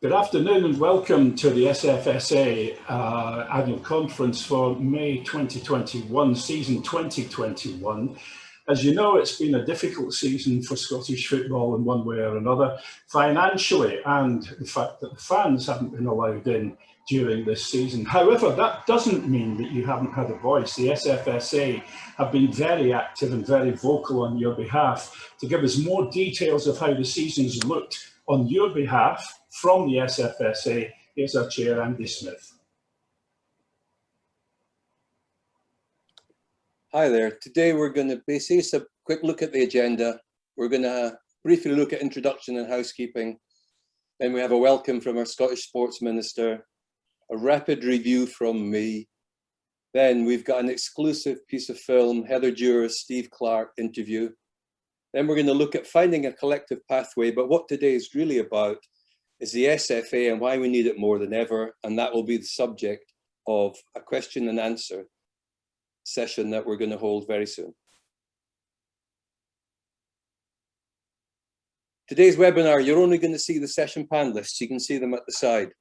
Good afternoon and welcome to the SFSA Annual Conference for May 2021, season 2021. As you know, it's been a difficult season for Scottish football in one way or another, financially, and the fact that the fans haven't been allowed in during this season. However, that doesn't mean that you haven't had a voice. The SFSA have been very active and very vocal on your behalf to give us more details of how the season's looked on your behalf. From the SFSA, here's our chair, Andy Smith. Hi there. Today we're going to basically a quick look at the agenda. We're going to briefly look at introduction and housekeeping. Then we have a welcome from our Scottish Sports Minister, a rapid review from me. Then we've got an exclusive piece of film, Heather Dure's Steve Clarke interview. Then we're going to look at finding a collective pathway, but what today is really about is the SFA and why we need it more than ever, and that will be the subject of a question and answer session that we're going to hold very soon. Today's webinar, you're only going to see the session panelists. You can see them at the side.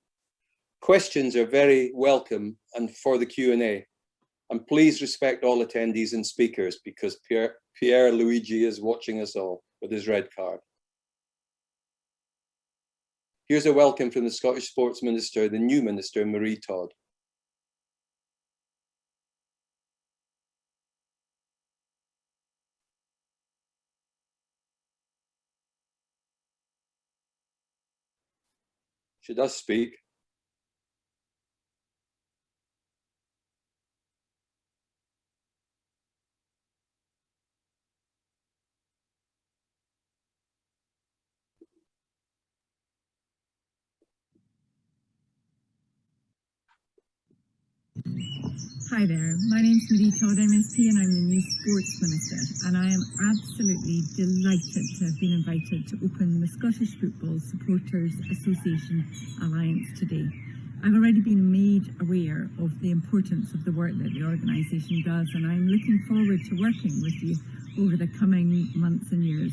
Questions are very welcome and for the Q&A. And please respect all attendees and speakers because Pierre Luigi is watching us all with his red card. Here's a welcome from the Scottish Sports Minister, the new Minister, Marie Todd. She does speak. Hi there, my name's Marie Todd MSP and I'm the new Sports Minister, and I am absolutely delighted to have been invited to open the Scottish Football Supporters Association Alliance today. I've already been made aware of the importance of the work that the organisation does, and I'm looking forward to working with you over the coming months and years.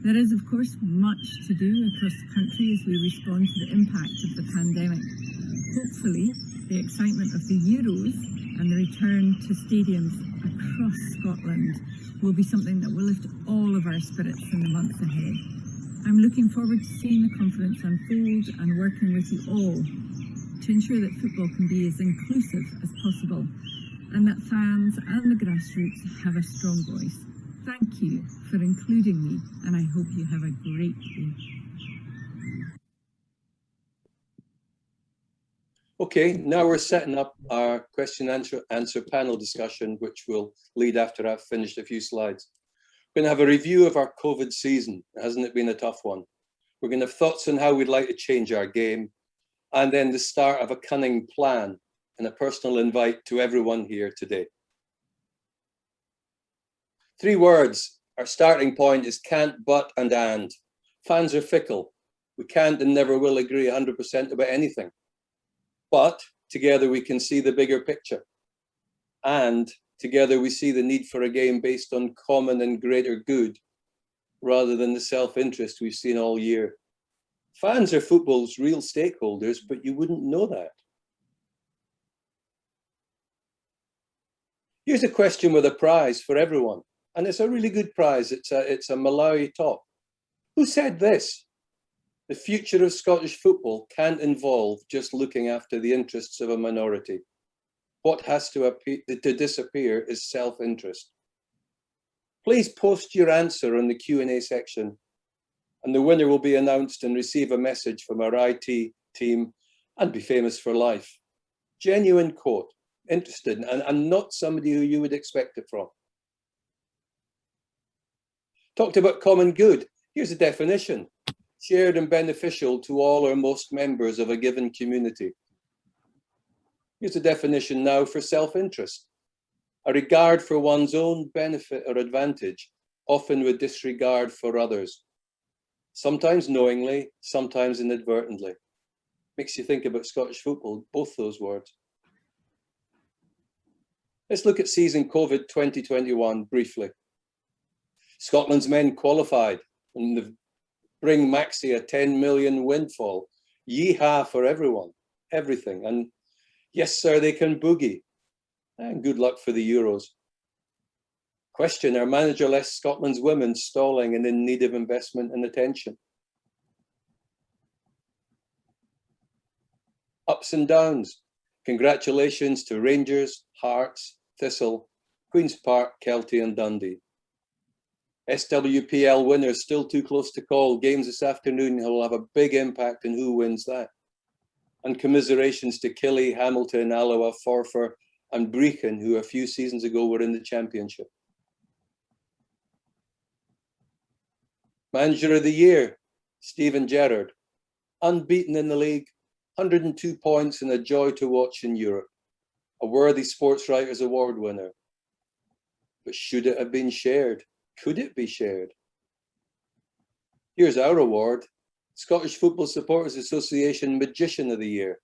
There is of course much to do across the country as we respond to the impact of the pandemic. Hopefully the excitement of the Euros and the return to stadiums across Scotland will be something that will lift all of our spirits in the months ahead. I'm looking forward to seeing the conference unfold and working with you all to ensure that football can be as inclusive as possible and that fans and the grassroots have a strong voice. Thank you for including me, and I hope you have a great day. Okay, now we're setting up our question answer panel discussion, which will lead after I've finished a few slides. We're going to have a review of our COVID season. Hasn't it been a tough one? We're going to have thoughts on how we'd like to change our game, and then the start of a cunning plan and a personal invite to everyone here today. 3 words. Our starting point is can't, but, and. Fans are fickle. We can't and never will agree 100% about anything. But together we can see the bigger picture. And together we see the need for a game based on common and greater good, rather than the self-interest we've seen all year. Fans are football's real stakeholders, but you wouldn't know that. Here's a question with a prize for everyone. And it's a really good prize. It's a Malawi top. Who said this? The future of Scottish football can't involve just looking after the interests of a minority. What has to disappear is self-interest. Please post your answer on the Q&A section, and the winner will be announced and receive a message from our IT team and be famous for life. Genuine quote, interested, and not somebody who you would expect it from. Talked about common good. Here's a definition. Shared and beneficial to all or most members of a given community. Here's a definition now for self-interest. A regard for one's own benefit or advantage, often with disregard for others. Sometimes knowingly, sometimes inadvertently. Makes you think about Scottish football, both those words. Let's look at season COVID 2021 briefly. Scotland's men qualified and bring Maxi a 10 million windfall. Yeehaw for everyone, everything. And yes, sir, they can boogie. And good luck for the Euros. Question, are managerless Scotland's women stalling and in need of investment and attention? Ups and downs. Congratulations to Rangers, Hearts, Thistle, Queen's Park, Kelty and Dundee. SWPL winners still too close to call. Games this afternoon will have a big impact on who wins that. And commiserations to Killie, Hamilton, Alloa, Forfar and Brechin, who a few seasons ago were in the championship. Manager of the Year, Steven Gerrard. Unbeaten in the league, 102 points and a joy to watch in Europe. A worthy Sports Writers Award winner. But should it have been shared? Could it be shared? Here's our award. Scottish Football Supporters Association Magician of the Year,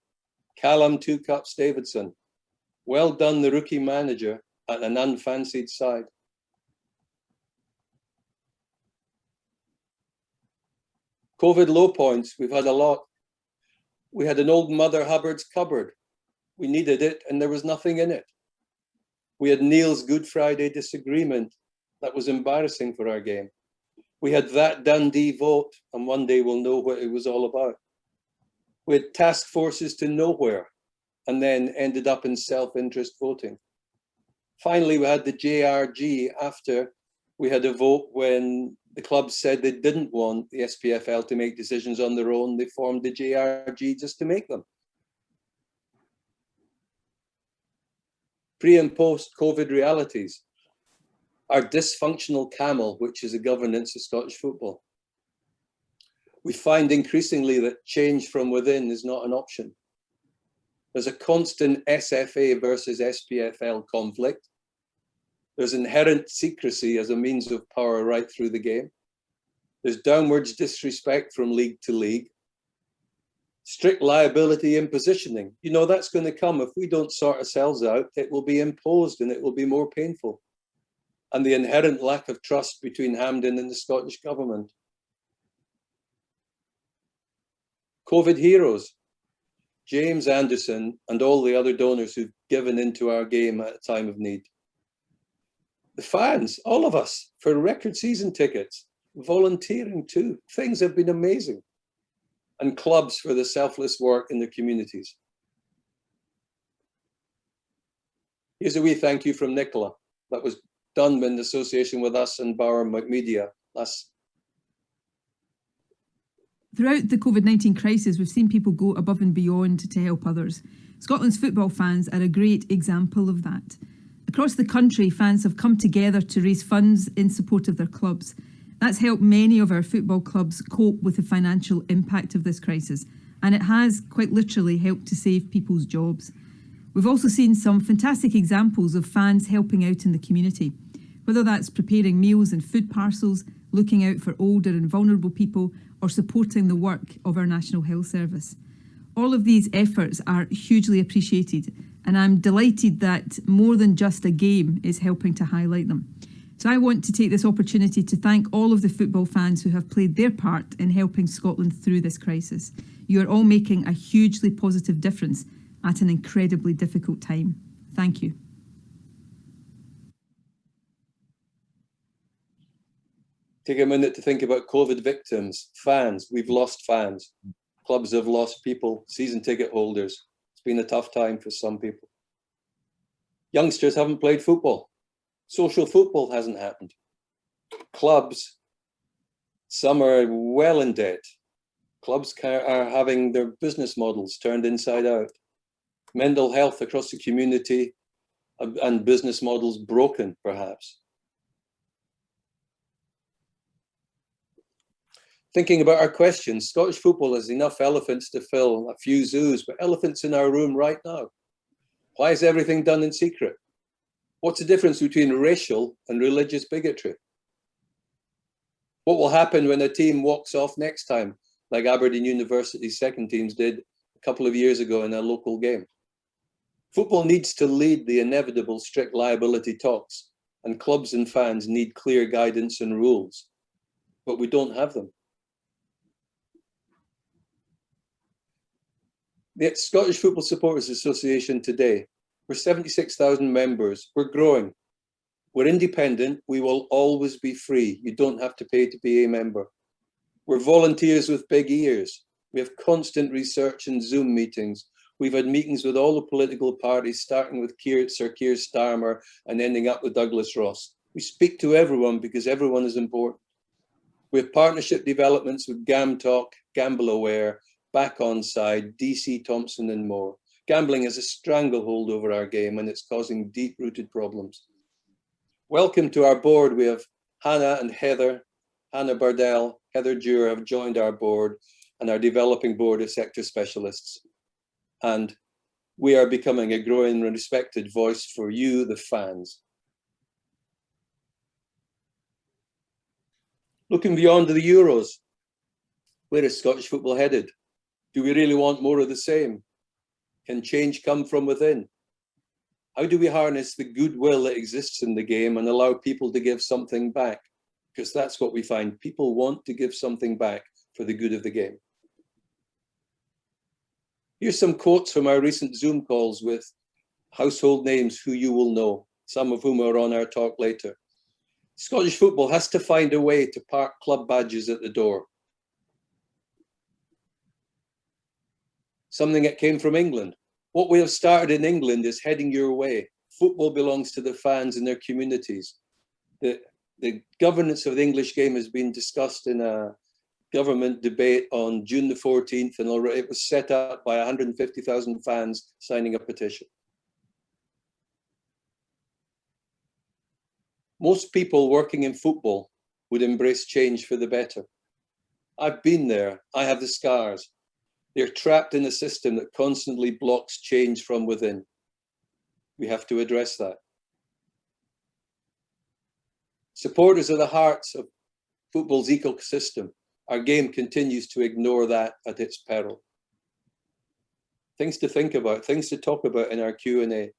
Callum Two Cups Davidson. Well done, the rookie manager at an unfancied side. COVID low points, we've had a lot. We had an old Mother Hubbard's cupboard. We needed it and there was nothing in it. We had Neil's Good Friday disagreement. That was embarrassing for our game. We had that Dundee vote, and one day we'll know what it was all about. We had task forces to nowhere, and then ended up in self-interest voting. Finally, we had the JRG after we had a vote when the clubs said they didn't want the SPFL to make decisions on their own. They formed the JRG just to make them. Pre and post-COVID realities. Our dysfunctional camel, which is the governance of Scottish football. We find increasingly that change from within is not an option. There's a constant SFA versus SPFL conflict. There's inherent secrecy as a means of power right through the game. There's downwards disrespect from league to league. Strict liability impositioning. You know, that's going to come. If we don't sort ourselves out, it will be imposed and it will be more painful. And the inherent lack of trust between Hampden and the Scottish government. COVID heroes, James Anderson and all the other donors who've given into our game at a time of need. The fans, all of us, for record season tickets, volunteering too. Things have been amazing. And clubs for the selfless work in their communities. Here's a wee thank you from Nicola. That was done in association with us and Bauer Media last. Throughout the COVID-19 crisis, we've seen people go above and beyond to help others. Scotland's football fans are a great example of that. Across the country, fans have come together to raise funds in support of their clubs. That's helped many of our football clubs cope with the financial impact of this crisis, and it has quite literally helped to save people's jobs. We've also seen some fantastic examples of fans helping out in the community, whether that's preparing meals and food parcels, looking out for older and vulnerable people, or supporting the work of our National Health Service. All of these efforts are hugely appreciated, and I'm delighted that more than just a game is helping to highlight them. So I want to take this opportunity to thank all of the football fans who have played their part in helping Scotland through this crisis. You are all making a hugely positive difference at an incredibly difficult time. Thank you. Take a minute to think about COVID victims, fans. We've lost fans. Clubs have lost people, season ticket holders. It's been a tough time for some people. Youngsters haven't played football. Social football hasn't happened. Clubs, some are well in debt. Clubs are having their business models turned inside out. Mental health across the community and business models broken, perhaps. Thinking about our questions, Scottish football has enough elephants to fill a few zoos, but elephants in our room right now. Why is everything done in secret? What's the difference between racial and religious bigotry? What will happen when a team walks off next time, like Aberdeen University's second teams did a couple of years ago in a local game? Football needs to lead the inevitable strict liability talks, and clubs and fans need clear guidance and rules, but we don't have them. The Scottish Football Supporters Association today, we're 76,000 members. We're growing. We're independent. We will always be free. You don't have to pay to be a member. We're volunteers with big ears. We have constant research and Zoom meetings. We've had meetings with all the political parties, starting with Sir Keir Starmer and ending up with Douglas Ross. We speak to everyone because everyone is important. We have partnership developments with GamTalk, Gamble Aware, Back Onside, DC Thompson and more. Gambling has a stranglehold over our game and it's causing deep-rooted problems. Welcome to our board. We have Hannah and Heather. Hannah Bardell, Heather Dewar have joined our board and our developing board of sector specialists. And we are becoming a growing and respected voice for you, the fans. Looking beyond the Euros, where is Scottish football headed? Do we really want more of the same? Can change come from within? How do we harness the goodwill that exists in the game and allow people to give something back? Because that's what we find. People want to give something back for the good of the game. Here's some quotes from our recent Zoom calls with household names who you will know, some of whom are on our talk later. Scottish football has to find a way to park club badges at the door. Something that came from England. What we have started in England is heading your way. Football belongs to the fans and their communities. The governance of the English game has been discussed in a government debate on June the 14th, and already it was set up by 150,000 fans signing a petition. Most people working in football would embrace change for the better. I've been there. I have the scars. They're trapped in a system that constantly blocks change from within. We have to address that. Supporters are the hearts of football's ecosystem. Our game continues to ignore that at its peril. Things to think about, things to talk about in our Q&A.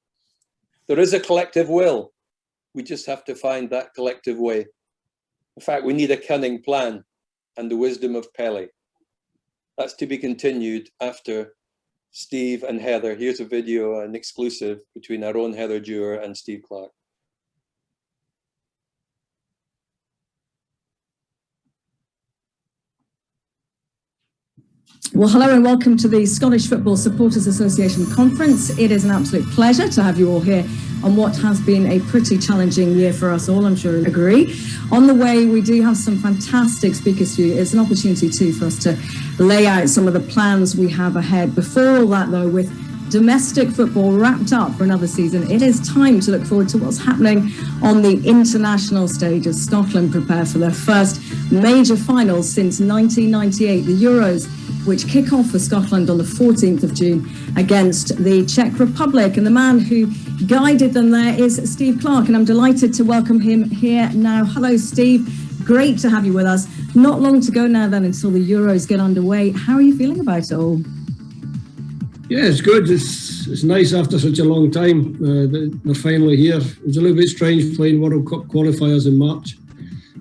There is a collective will. We just have to find that collective way. In fact, we need a cunning plan and the wisdom of Pele. That's to be continued after Steve and Heather. Here's a video, an exclusive between our own Heather Dewar and Steve Clarke. Well, hello and welcome to the Scottish Football Supporters Association Conference. It is an absolute pleasure to have you all here on what has been a pretty challenging year for us all, I'm sure you'll agree. On the way, we do have some fantastic speakers for you. It's an opportunity too for us to lay out some of the plans we have ahead. Before all that though, with domestic football wrapped up for another season, it is time to look forward to what's happening on the international stage as Scotland prepare for their first major finals since 1998, the Euros, which kick off for Scotland on the 14th of June against the Czech Republic. And the man who guided them there is Steve Clarke, and I'm delighted to welcome him here now. Hello, Steve. Great to have you with us. Not long to go now then until the Euros get underway. How are you feeling about it all? Yeah, it's good. It's nice after such a long time. They're finally here. It was a little bit strange playing World Cup qualifiers in March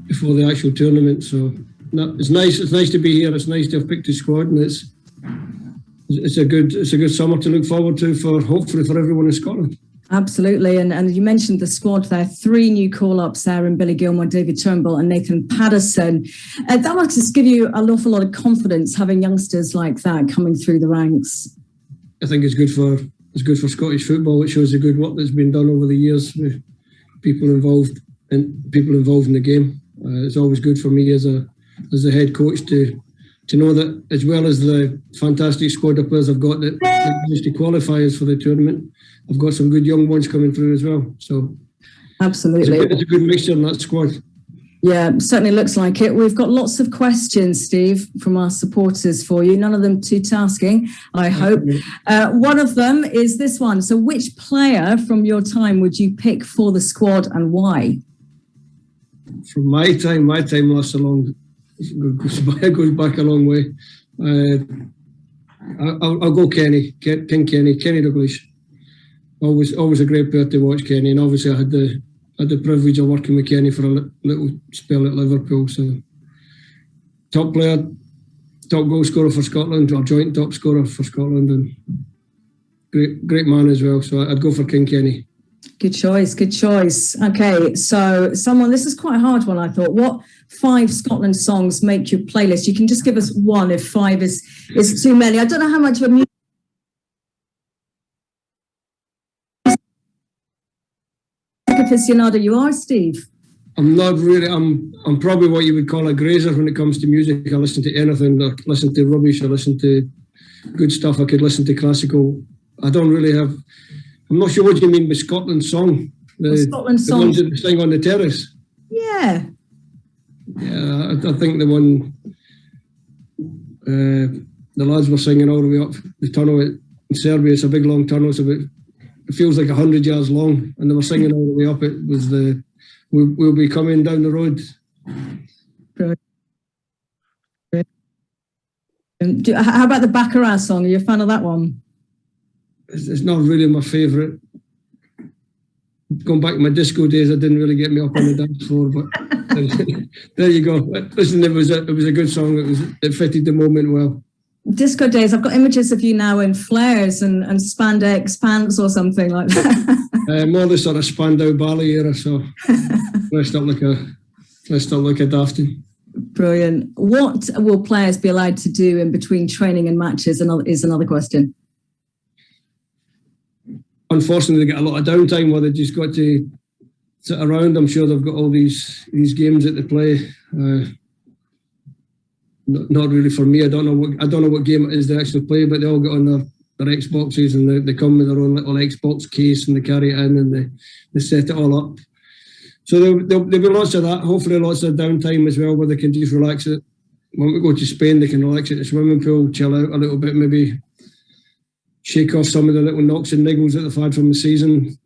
before the actual tournament. So it's nice. It's nice to be here. It's nice to have picked a squad, and it's a good summer to look forward to hopefully for everyone in Scotland. Absolutely, and you mentioned the squad there. 3 new call-ups there in Billy Gilmour, David Turnbull and Nathan Patterson. That must just give you an awful lot of confidence having youngsters like that coming through the ranks. I think it's good for Scottish football. It shows the good work that's been done over the years with people involved in the game. It's always good for me as a head coach to know that, as well as the fantastic squad of players I've got that managed to qualify for the tournament, I've got some good young ones coming through as well. So absolutely, it's a good mixture in that squad. Yeah, certainly looks like it. We've got lots of questions, Steve, from our supporters for you. None of them too tasking, I hope. One of them is this one. So which player from your time would you pick for the squad and why? From my time lasts a long, goes back a long way. I'll go Kenny Douglas. Always a great player to watch, Kenny, and obviously I had the privilege of working with Kenny for a little spell at Liverpool. So top player, top goal scorer for Scotland, or joint top scorer for Scotland, and great man as well. So I'd go for King Kenny. Good choice, good choice. Okay, so this is quite a hard one, I thought. What 5 Scotland songs make your playlist? You can just give us one if 5 is too many. I don't know how much of a music aficionado you are, Steve. I'm not really. I'm probably what you would call a grazer when it comes to music. I listen to anything. I listen to rubbish. I listen to good stuff. I could listen to classical. I don't really have. I'm not sure what you mean by Scotland song. Scotland song. The ones that sing on the terrace. Yeah. Yeah, I think the one the lads were singing all the way up the tunnel in Serbia. It's a big long tunnel. It feels like 100 yards long, and they were singing all the way up. It was We'll be coming down the road. How about the Baccarat song? Are you a fan of that one? It's not really my favourite. Going back to my disco days, it didn't really get me up on the dance floor, but there you go. Listen, it was a good song. It fitted the moment well. Disco days. I've got images of you now in flares and spandex pants or something like that. More the sort of Spandau Ballet era, so dressed up like a dafty. Brilliant. What will players be allowed to do in between training and matches? Is another question. Unfortunately, they get a lot of downtime where they just got to sit around. I'm sure they've got all these games that they play. Not really for me. I don't know what game it is they actually play, but they all get on their Xboxes and they come with their own little Xbox case and they carry it in and they set it all up. So there'll be lots of that. Hopefully lots of downtime as well where they can just relax it. When we go to Spain, they can relax at the swimming pool, chill out a little bit, maybe shake off some of the little knocks and niggles that they've had from the season.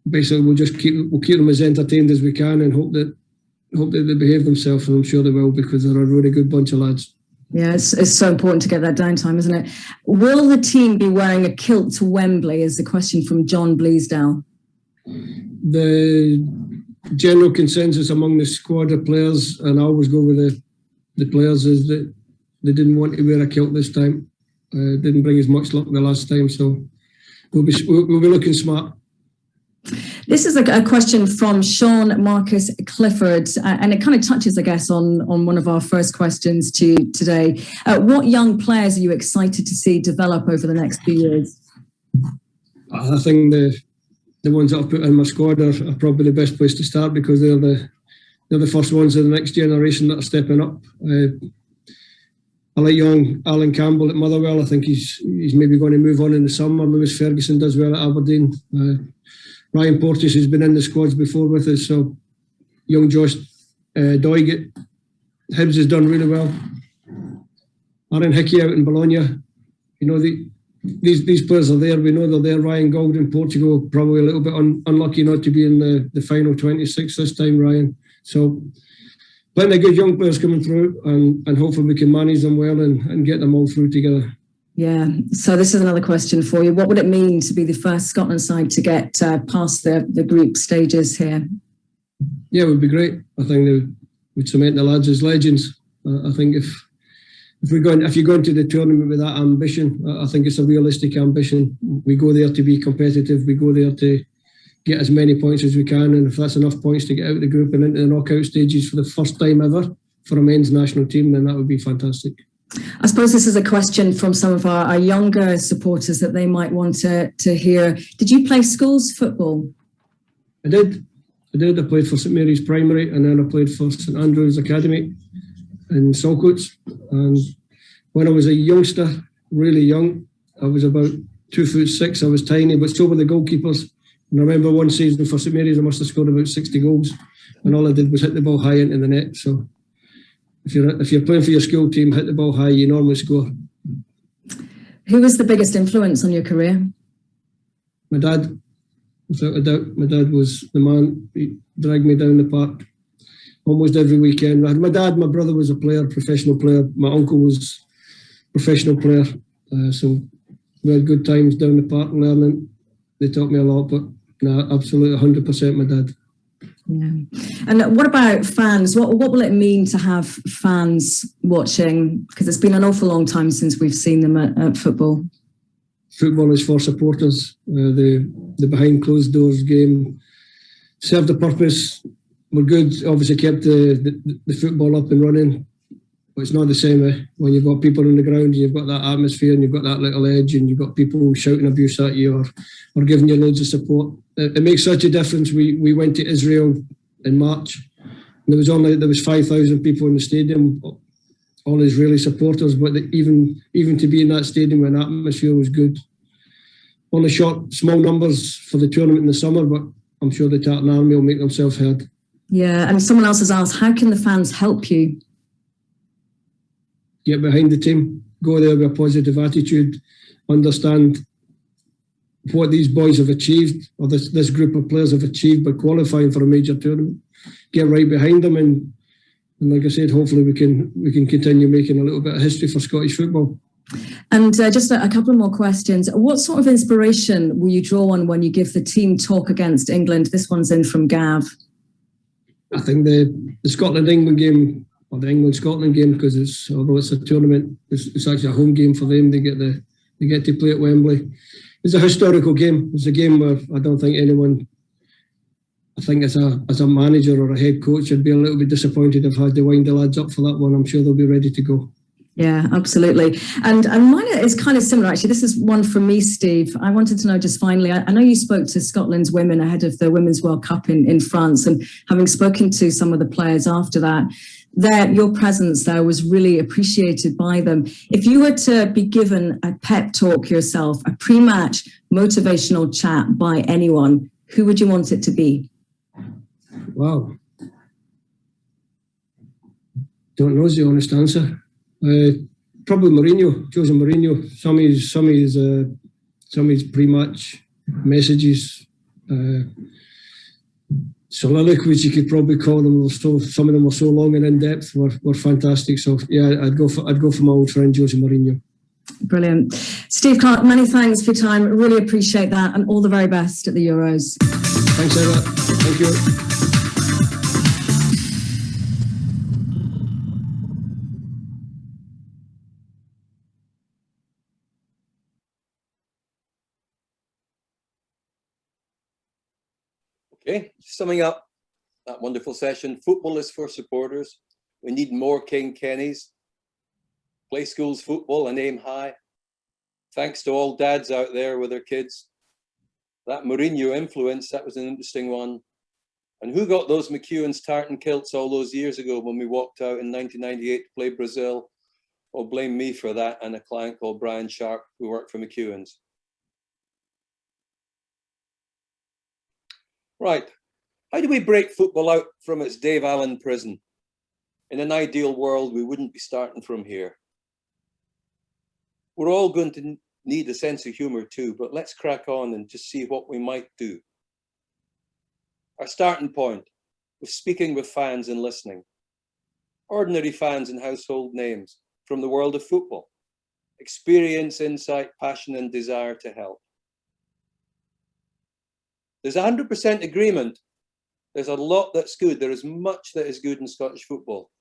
Basically, we'll keep them as entertained as we can and hope that they behave themselves, and I'm sure they will because they're a really good bunch of lads. Yeah, it's so important to get that downtime, isn't it? Will the team be wearing a kilt to Wembley is the question from John Bleasdale. The general consensus among the squad of players, and I always go with the players, is that they didn't want to wear a kilt this time. Didn't bring as much luck the last time, so we'll be looking smart. This is a question from Sean Marcus Clifford, and it kind of touches, I guess, on one of our first questions today. What young players are you excited to see develop over the next few years? I think the ones that I've put in my squad are probably the best place to start because they're the first ones of the next generation that are stepping up. I like young Alan Campbell at Motherwell. I think he's maybe going to move on in the summer. Lewis Ferguson does well at Aberdeen. Ryan Porteous has been in the squads before with us, so young Josh Doig at Hibs has done really well. Aaron Hickey out in Bologna. You know, these players are there. We know they're there. Ryan Gould in Portugal, probably a little bit unlucky not to be in the final 26 this time, Ryan. So plenty of good young players coming through, and hopefully we can manage them well and get them all through together. Yeah, so this is another question for you. What would it mean to be the first Scotland side to get past the group stages here? Yeah, it would be great. I think they would cement the lads as legends. I think if you go into the tournament with that ambition, I think it's a realistic ambition. We go there to be competitive. We go there to get as many points as we can, and if that's enough points to get out of the group and into the knockout stages for the first time ever for a men's national team, then that would be fantastic. I suppose this is a question from some of our younger supporters that they might want to hear. Did you play schools football? I did. I played for St Mary's Primary, and then I played for St Andrews Academy in Saltcoats. And when I was a youngster, really young, I was about 2'6". I was tiny, but so were the goalkeepers. And I remember one season for St Mary's, I must have scored about 60 goals, and all I did was hit the ball high into the net. So if you're playing for your school team, hit the ball high, you normally score. Who was the biggest influence on your career? My dad, without a doubt. My dad was the man. He dragged me down the park almost every weekend. I had my dad, my brother was a player, professional player. My uncle was a professional player. So we had good times down the park learning. They taught me a lot, but no, absolutely 100% my dad. Yeah. And what about fans? What will it mean to have fans watching? Because it's been an awful long time since we've seen them at football. Football is for supporters. The behind closed doors game served a purpose. We're good. Obviously kept the football up and running. But it's not the same when you've got people on the ground and you've got that atmosphere and you've got that little edge and you've got people shouting abuse at you or giving you loads of support. It makes such a difference. We went to Israel in March and there was 5,000 people in the stadium, all Israeli supporters, but even to be in that stadium when the atmosphere was good. Only small numbers for the tournament in the summer, but I'm sure the Tartan Army will make themselves heard. Yeah, and someone else has asked, how can the fans help you? Get behind the team, go there with a positive attitude, understand what these boys have achieved, or this group of players have achieved by qualifying for a major tournament. Get right behind them, and like I said, hopefully we can continue making a little bit of history for Scottish football. And just a couple more questions. What sort of inspiration will you draw on when you give the team talk against England? This one's in from Gav. I think the Scotland-England game, or the England-Scotland game, because although it's a tournament, it's actually a home game for them. They get to play at Wembley. It's a historical game. It's a game where I don't think anyone, I think as a manager or a head coach, I'd be a little bit disappointed if I had to wind the lads up for that one. I'm sure they'll be ready to go. Yeah, absolutely. And mine is kind of similar, actually. This is one from me, Steve. I wanted to know just finally, I know you spoke to Scotland's women ahead of the Women's World Cup in France, and having spoken to some of the players after that, your presence there was really appreciated by them. If you were to be given a pep talk yourself, a pre-match motivational chat by anyone, who would you want it to be? Wow. Don't know is the honest answer. Probably Mourinho, Jose Mourinho. Some of his pre-match messages, soliloquies you could probably call them. Some of them were so long and in depth, were fantastic. So yeah, I'd go for my old friend Jose Mourinho. Brilliant, Steve Clarke. Many thanks for your time. Really appreciate that, and all the very best at the Euros. Thanks, Eva. Thank you. Okay, summing up that wonderful session, football is for supporters. We need more King Kennys. Play schools football and aim high. Thanks to all dads out there with their kids. That Mourinho influence, that was an interesting one. And who got those McEwen's tartan kilts all those years ago when we walked out in 1998 to play Brazil? Well, blame me for that and a client called Brian Sharp who worked for McEwen's. Right, how do we break football out from its Dave Allen prison? In an ideal world, we wouldn't be starting from here. We're all going to need a sense of humor too, but let's crack on and just see what we might do. Our starting point was speaking with fans and listening. Ordinary fans and household names from the world of football. Experience, insight, passion, and desire to help. There's 100% agreement. There's a lot that's good. There is much that is good in Scottish football,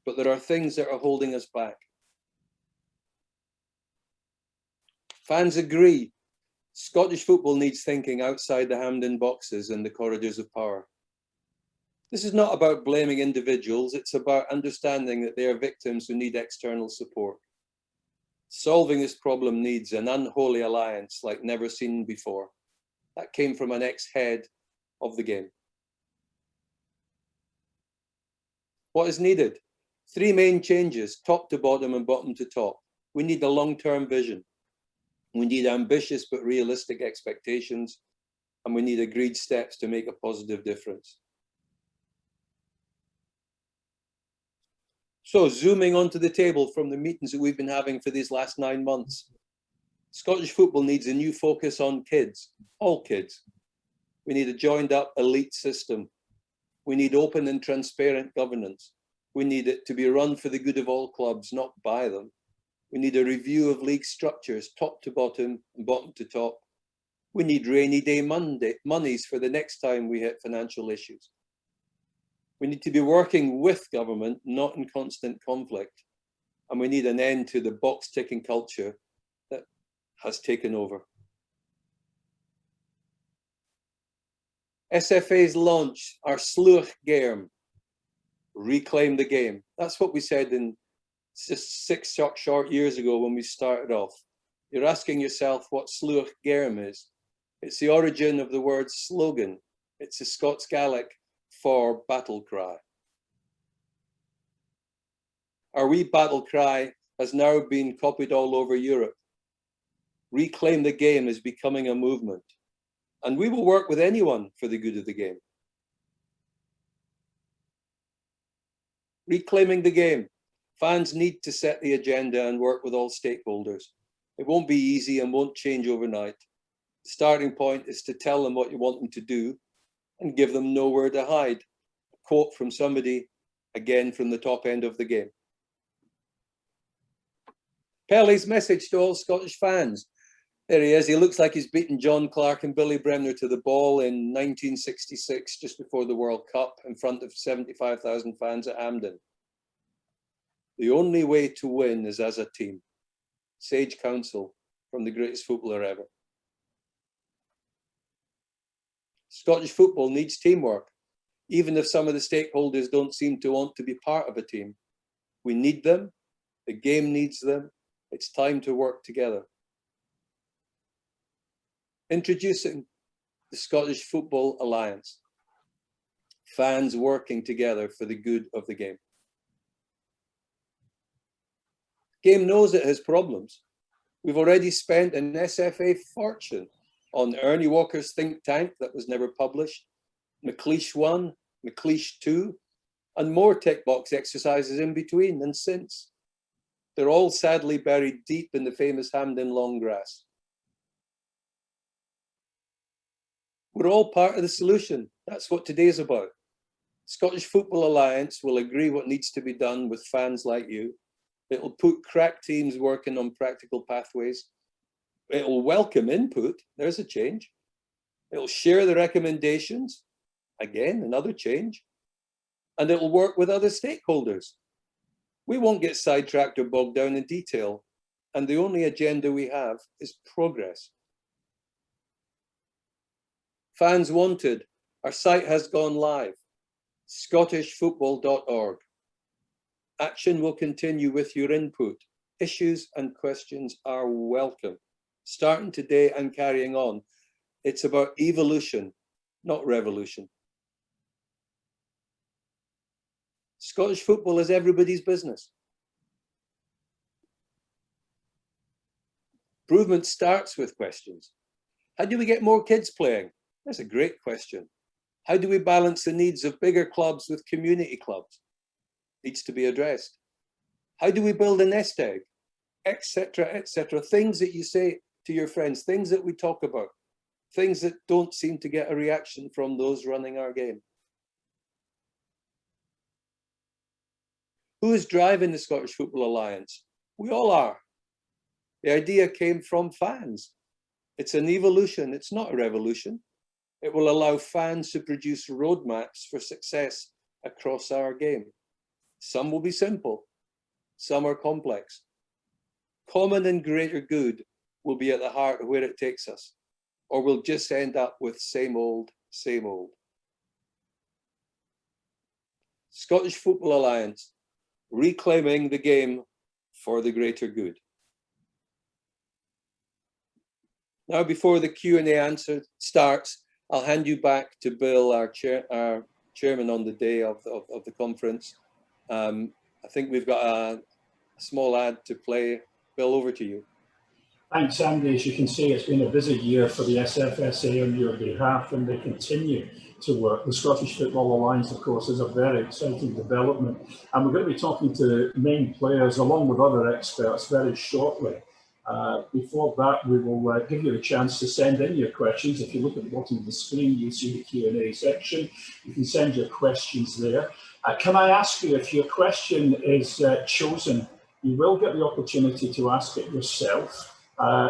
but there are things that are holding us back. Fans agree. Scottish football needs thinking outside the Hampden boxes and the corridors of power. This is not about blaming individuals. It's about understanding that they are victims who need external support. Solving this problem needs an unholy alliance like never seen before. That came from an ex-head of the game. What is needed? 3 main changes, top to bottom and bottom to top. We need a long-term vision. We need ambitious but realistic expectations, and we need agreed steps to make a positive difference. So zooming onto the table from the meetings that we've been having for these last 9 months, Scottish football needs a new focus on kids, all kids. We need a joined up elite system. We need open and transparent governance. We need it to be run for the good of all clubs, not by them. We need a review of league structures, top to bottom and bottom to top. We need rainy day monies for the next time we hit financial issues. We need to be working with government, not in constant conflict. And we need an end to the box-ticking culture that has taken over. SFA's launch, our Slúch Géim, reclaim the game. That's what we said in just 6 short years ago when we started off. You're asking yourself what Slúch Géim is. It's the origin of the word slogan. It's a Scots Gaelic for battle cry. Our wee battle cry has now been copied all over Europe. Reclaim the game is becoming a movement, and we will work with anyone for the good of the game. Reclaiming the game. Fans need to set the agenda and work with all stakeholders. It won't be easy and won't change overnight. The starting point is to tell them what you want them to do and give them nowhere to hide. A quote from somebody, again from the top end of the game. Pelly's message to all Scottish fans. There he is. He looks like he's beaten John Clarke and Billy Bremner to the ball in 1966, just before the World Cup, in front of 75,000 fans at Hampden. The only way to win is as a team. Sage counsel from the greatest footballer ever. Scottish football needs teamwork, even if some of the stakeholders don't seem to want to be part of a team. We need them. The game needs them. It's time to work together. Introducing the Scottish Football Alliance. Fans working together for the good of the game. The game knows it has problems. We've already spent an SFA fortune on Ernie Walker's think tank that was never published, McLeish 1, McLeish 2, and more tick box exercises in between and since. They're all sadly buried deep in the famous Hampden long grass. We're all part of the solution. That's what today's about. Scottish Football Alliance will agree what needs to be done with fans like you. It'll put crack teams working on practical pathways. It'll welcome input. There's a change. It'll share the recommendations. Again, another change. And it'll work with other stakeholders. We won't get sidetracked or bogged down in detail. And the only agenda we have is progress. Fans wanted. Our site has gone live. scottishfootball.org. Action will continue with your input. Issues and questions are welcome. Starting today and carrying on. It's about evolution, not revolution. Scottish football is everybody's business. Improvement starts with questions. How do we get more kids playing? That's a great question. How do we balance the needs of bigger clubs with community clubs? Needs to be addressed. How do we build a nest egg? Etc., etc. Things that you say to your friends, things that we talk about, things that don't seem to get a reaction from those running our game. Who is driving the Scottish Football Alliance? We all are. The idea came from fans. It's an evolution, it's not a revolution. It will allow fans to produce roadmaps for success across our game. Some will be simple, some are complex. Common and greater good will be at the heart of where it takes us, or we'll just end up with same old, same old. Scottish Football Alliance, reclaiming the game for the greater good. Now, before the Q&A answer starts, I'll hand you back to Bill, our chairman on the day of the conference. I think we've got a small ad to play. Bill, over to you. Thanks, Andy. As you can see, it's been a busy year for the SFSA on your behalf, and they continue to work. The Scottish Football Alliance, of course, is a very exciting development, and we're going to be talking to main players along with other experts very shortly. Before that, we will give you a chance to send in your questions. If you look at the bottom of the screen, you'll see the Q&A section. You can send your questions there. Can I ask you, if your question is chosen, you will get the opportunity to ask it yourself.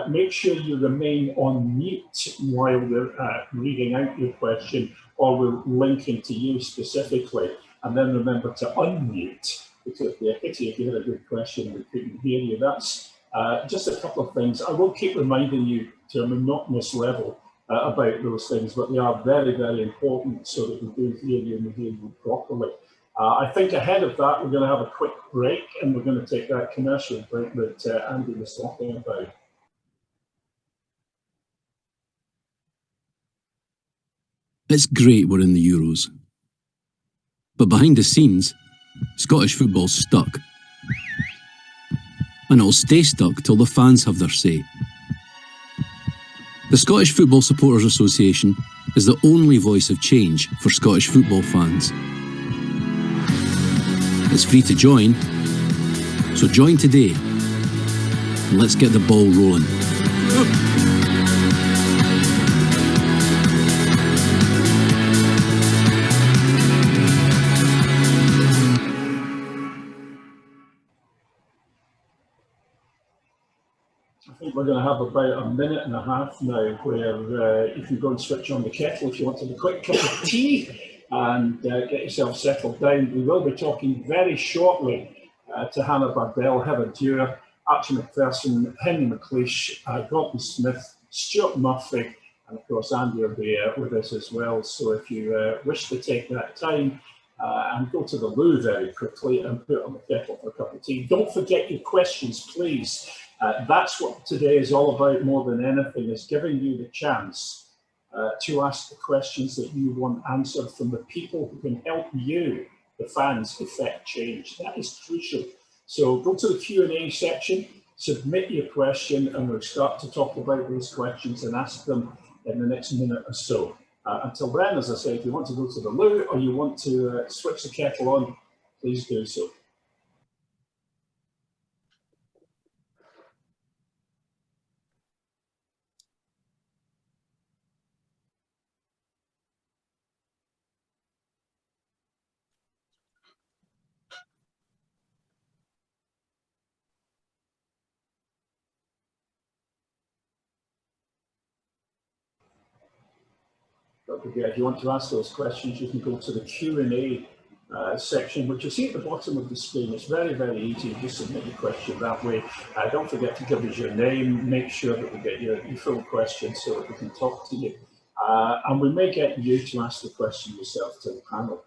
Make sure you remain on mute while we're reading out your question, or we're linking to you specifically. and then remember to unmute, because it'd be a pity if you had a good question and we couldn't hear you. That's just a couple of things. I will keep reminding you to a monotonous level about those things, but they are very, very important so that we do hear you and we hear you properly. I think ahead of that, we're going to have a quick break, and we're going to take that commercial break that Andy was talking about. It's great we're in the Euros. But behind the scenes, Scottish football's stuck. And it'll stay stuck till the fans have their say. The Scottish Football Supporters Association is the only voice of change for Scottish football fans. It's free to join, so join today and let's get the ball rolling. I think we're going to have about a minute and a half now where you can go and switch on the kettle if you want to have a quick cup of tea and get yourself settled down. We will be talking very shortly to Hannah Bardell, Heather Dewar, Archie McPherson, Henry McLeish, Gordon Smith, Stuart Murphy, and of course Andy will be with us as well. So if you wish to take that time and go to the loo very quickly and put on the kettle for a cup of tea. Don't forget your questions, please. That's what today is all about more than anything, is giving you the chance to ask the questions that you want answered from the people who can help you, the fans, effect change. That is crucial. So go to the Q&A section, submit your question, and we'll start to talk about those questions and ask them in the next minute or so. Until then, as I say, if you want to go to the loo or you want to switch the kettle on, please do so. Don't forget, if you want to ask those questions, you can go to the Q&A section, which you see at the bottom of the screen. It's very, very easy. You just submit your question that way. Don't forget to give us your name. Make sure that we get your full question so that we can talk to you. And we may get you to ask the question yourself to the panel.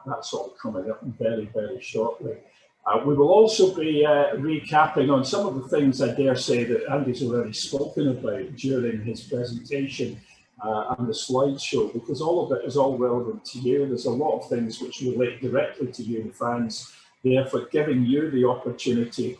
That's all coming up very, very shortly. We will also be recapping on some of the things I dare say that Andy's already spoken about during his presentation and the slideshow, because all of it is all relevant to you. There's a lot of things which relate directly to you, the fans, therefore giving you the opportunity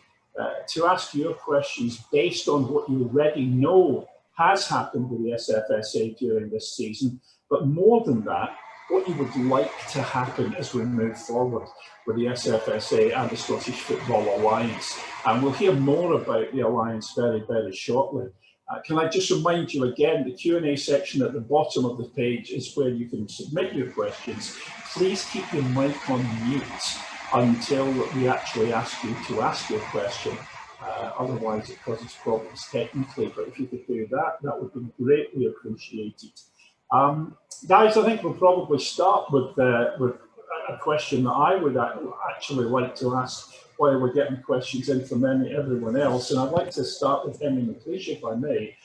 to ask your questions based on what you already know has happened with the SFSA during this season, but more than that, what you would like to happen as we move forward with the SFSA and the Scottish Football Alliance. And we'll hear more about the Alliance very, very shortly. Can I just remind you again, the Q&A section at the bottom of the page is where you can submit your questions. Please keep your mic on mute until we actually ask you to ask your question. Otherwise, it causes problems technically. But if you could do that, that would be greatly appreciated. Guys, I think we'll probably start with a question that I would actually like to ask while we're getting questions in from everyone else. And I'd like to start with Henry McLeish, if I may.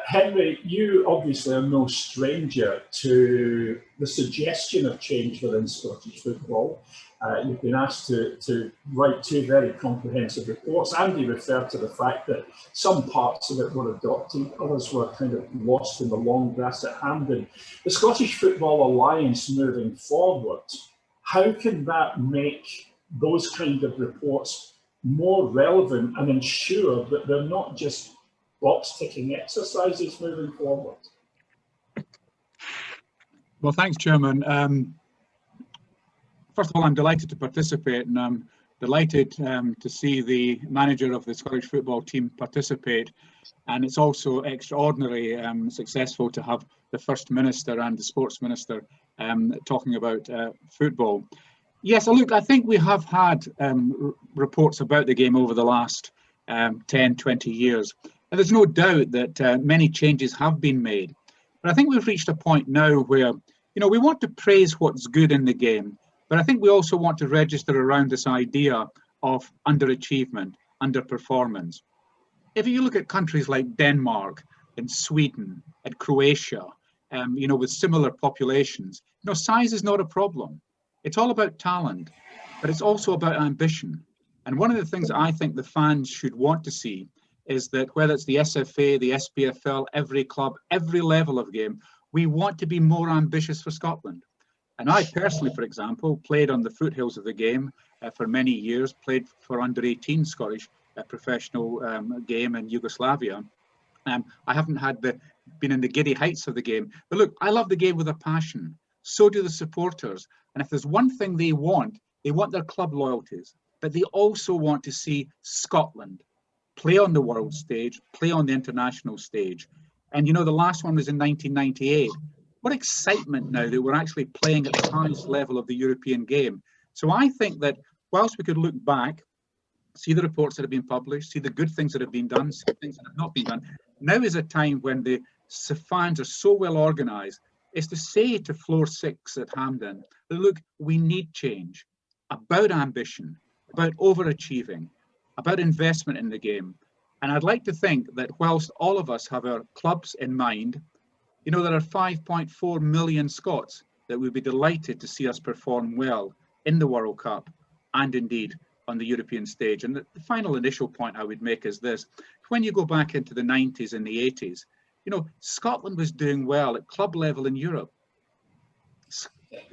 Henry, you obviously are no stranger to the suggestion of change within Scottish football. You've been asked to write 2 very comprehensive reports. Andy referred to the fact that some parts of it were adopted, others were kind of lost in the long grass at Hampden. The Scottish Football Alliance moving forward, how can that make those kind of reports more relevant and ensure that they're not just box-ticking exercises moving forward? Well, thanks, Chairman. First of all, I'm delighted to participate, and I'm delighted to see the manager of the Scottish football team participate. And it's also extraordinarily successful to have the First Minister and the Sports Minister talking about football. Yes, look, I think we have had reports about the game over the last 10, 20 years. And there's no doubt that many changes have been made. But I think we've reached a point now where, you know, we want to praise what's good in the game. But I think we also want to register around this idea of underachievement, underperformance. If you look at countries like Denmark and Sweden and Croatia, with similar populations, size is not a problem. It's all about talent, but it's also about ambition. And one of the things I think the fans should want to see is that whether it's the SFA, the SPFL, every club, every level of game, we want to be more ambitious for Scotland. And I personally, for example, played on the foothills of the game for many years, played for under-18 Scottish professional game in Yugoslavia. I haven't been in the giddy heights of the game. But look, I love the game with a passion. So do the supporters. And if there's one thing they want their club loyalties. But they also want to see Scotland play on the world stage, play on the international stage. And the last one was in 1998. What excitement now that we're actually playing at the highest level of the European game. So I think that whilst we could look back, see the reports that have been published, see the good things that have been done, see things that have not been done, now is a time when the fans are so well organised, is to say to Floor 6 at Hampden, look, we need change, about ambition, about overachieving, about investment in the game. And I'd like to think that whilst all of us have our clubs in mind, there are 5.4 million Scots that would be delighted to see us perform well in the World Cup and indeed on the European stage. And the final initial point I would make is this. When you go back into the 90s and the 80s, Scotland was doing well at club level in Europe.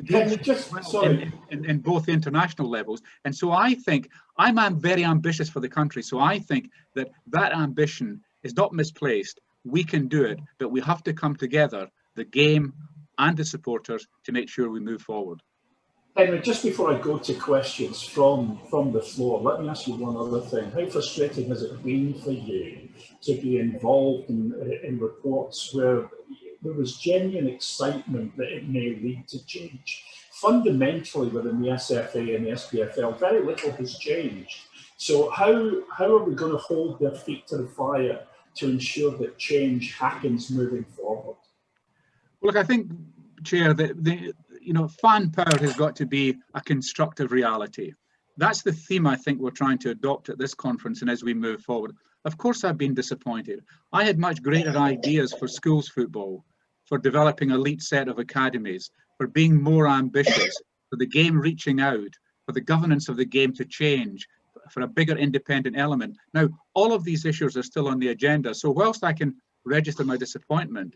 In both the international levels. And so I think I'm very ambitious for the country. So I think that ambition is not misplaced. We can do it, but we have to come together, the game and the supporters, to make sure we move forward. Henry, just before I go to questions from the floor, let me ask you one other thing. How frustrating has it been for you to be involved in reports where there was genuine excitement that it may lead to change? Fundamentally, within the SFA and the SPFL, very little has changed. So how are we going to hold their feet to the fire to ensure that change happens moving forward? Look, I think, Chair, that fan power has got to be a constructive reality. That's the theme I think we're trying to adopt at this conference and as we move forward. Of course, I've been disappointed. I had much greater ideas for schools football, for developing an elite set of academies, for being more ambitious, for the game reaching out, for the governance of the game to change, for a bigger independent element. Now, all of these issues are still on the agenda. So whilst I can register my disappointment,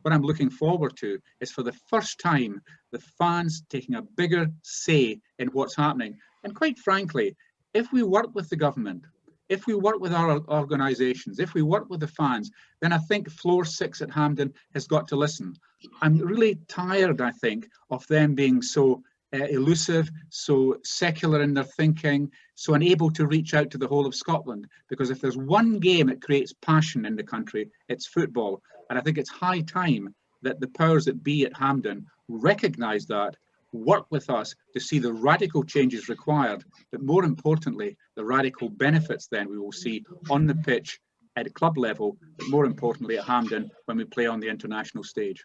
what I'm looking forward to is for the first time, the fans taking a bigger say in what's happening. And quite frankly, if we work with the government, if we work with our organisations, if we work with the fans, then I think Floor 6 at Hampden has got to listen. I'm really tired, I think, of them being so elusive, so secular in their thinking, so unable to reach out to the whole of Scotland. Because if there's one game that creates passion in the country, it's football. And I think it's high time that the powers that be at Hampden recognise that, work with us to see the radical changes required, but more importantly, the radical benefits then we will see on the pitch at club level, but more importantly at Hampden when we play on the international stage.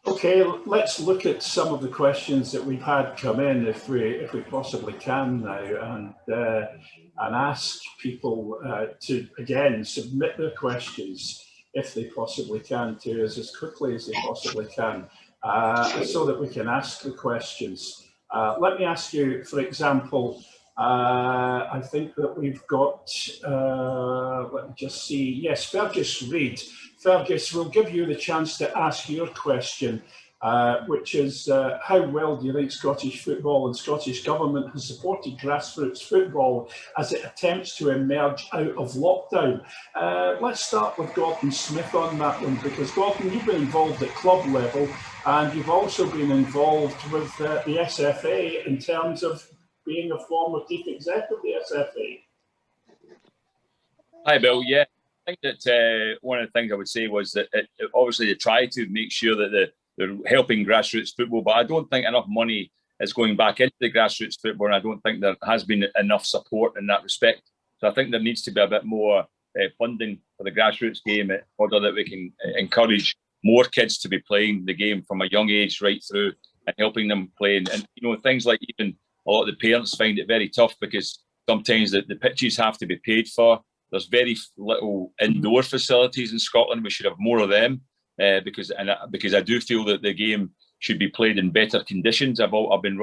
Okay, let's look at some of the questions that we've had come in, if we possibly can now, and ask people to again submit their questions if they possibly can to us as quickly as they possibly can, so that we can ask the questions. Let me ask you, for example, I think that we've got, let me just see, yes, Fergus Reid. Fergus, we'll give you the chance to ask your question, which is how well do you think Scottish football and Scottish Government has supported grassroots football as it attempts to emerge out of lockdown? Let's start with Gordon Smith on that one, because Gordon, you've been involved at club level and you've also been involved with the SFA in terms of being a former chief executive of the SFA. Hi, Bill. Yeah, I think that one of the things I would say was that obviously they try to make sure that they're helping grassroots football, but I don't think enough money is going back into the grassroots football, and I don't think there has been enough support in that respect. So I think there needs to be a bit more funding for the grassroots game in order that we can encourage more kids to be playing the game from a young age right through and helping them play. And you know, things like even a lot of the parents find it very tough because sometimes the pitches have to be paid for. There's very little indoor facilities in Scotland. We should have more of them because I do feel that the game should be played in better conditions. I've been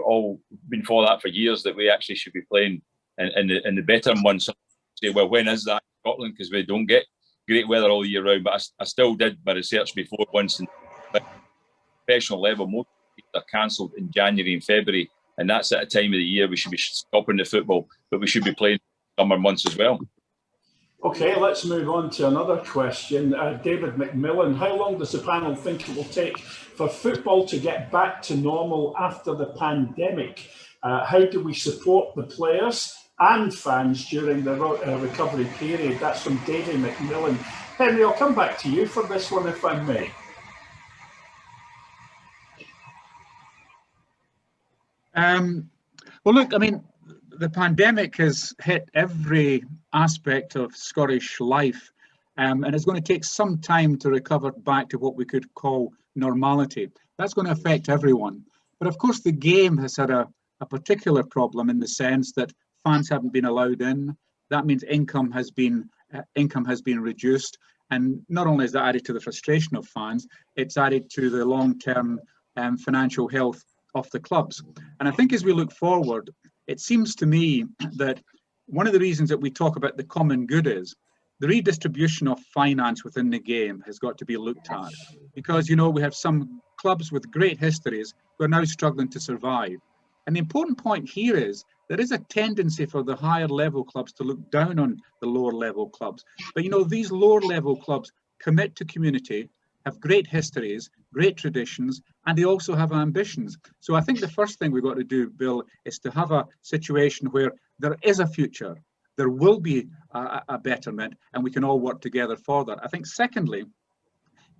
for that for years, that we actually should be playing in the better months. Say, well, when is that in Scotland? Because we don't get great weather all year round. But I still did my research before once. At professional level, most leagues are cancelled in January and February, and that's at a time of the year we should be stopping the football, but we should be playing summer months as well. Okay, let's move on to another question. David McMillan, how long does the panel think it will take for football to get back to normal after the pandemic? How do we support the players and fans during the recovery period? That's from David McMillan. Henry, I'll come back to you for this one if I may. Well, look, I mean, the pandemic has hit every aspect of Scottish life, and it's going to take some time to recover back to what we could call normality. That's going to affect everyone. But of course, the game has had a particular problem in the sense that fans haven't been allowed in. That means income has been reduced, and not only is that added to the frustration of fans, it's added to the long-term financial health of the clubs. And I think as we look forward, it seems to me that one of the reasons that we talk about the common good is the redistribution of finance within the game has got to be looked at, because, you know, we have some clubs with great histories who are now struggling to survive. And the important point here is there is a tendency for the higher level clubs to look down on the lower level clubs. But, you know, these lower level clubs commit to community, have great histories, great traditions, and they also have ambitions. So I think the first thing we've got to do, Bill, is to have a situation where there is a future, there will be a betterment, and we can all work together for that. I think secondly,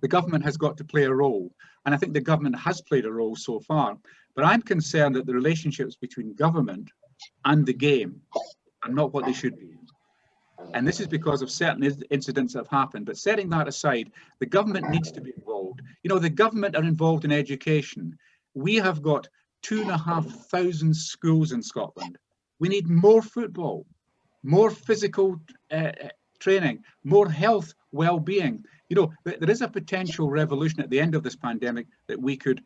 the government has got to play a role, and I think the government has played a role so far, but I'm concerned that the relationships between government and the game are not what they should be. And this is because of certain incidents that have happened. But setting that aside, the government needs to be involved. You know, the government are involved in education. We have got 2,500 schools in Scotland. We need more football, more physical training, more health, well-being. You know, there is a potential revolution at the end of this pandemic that we could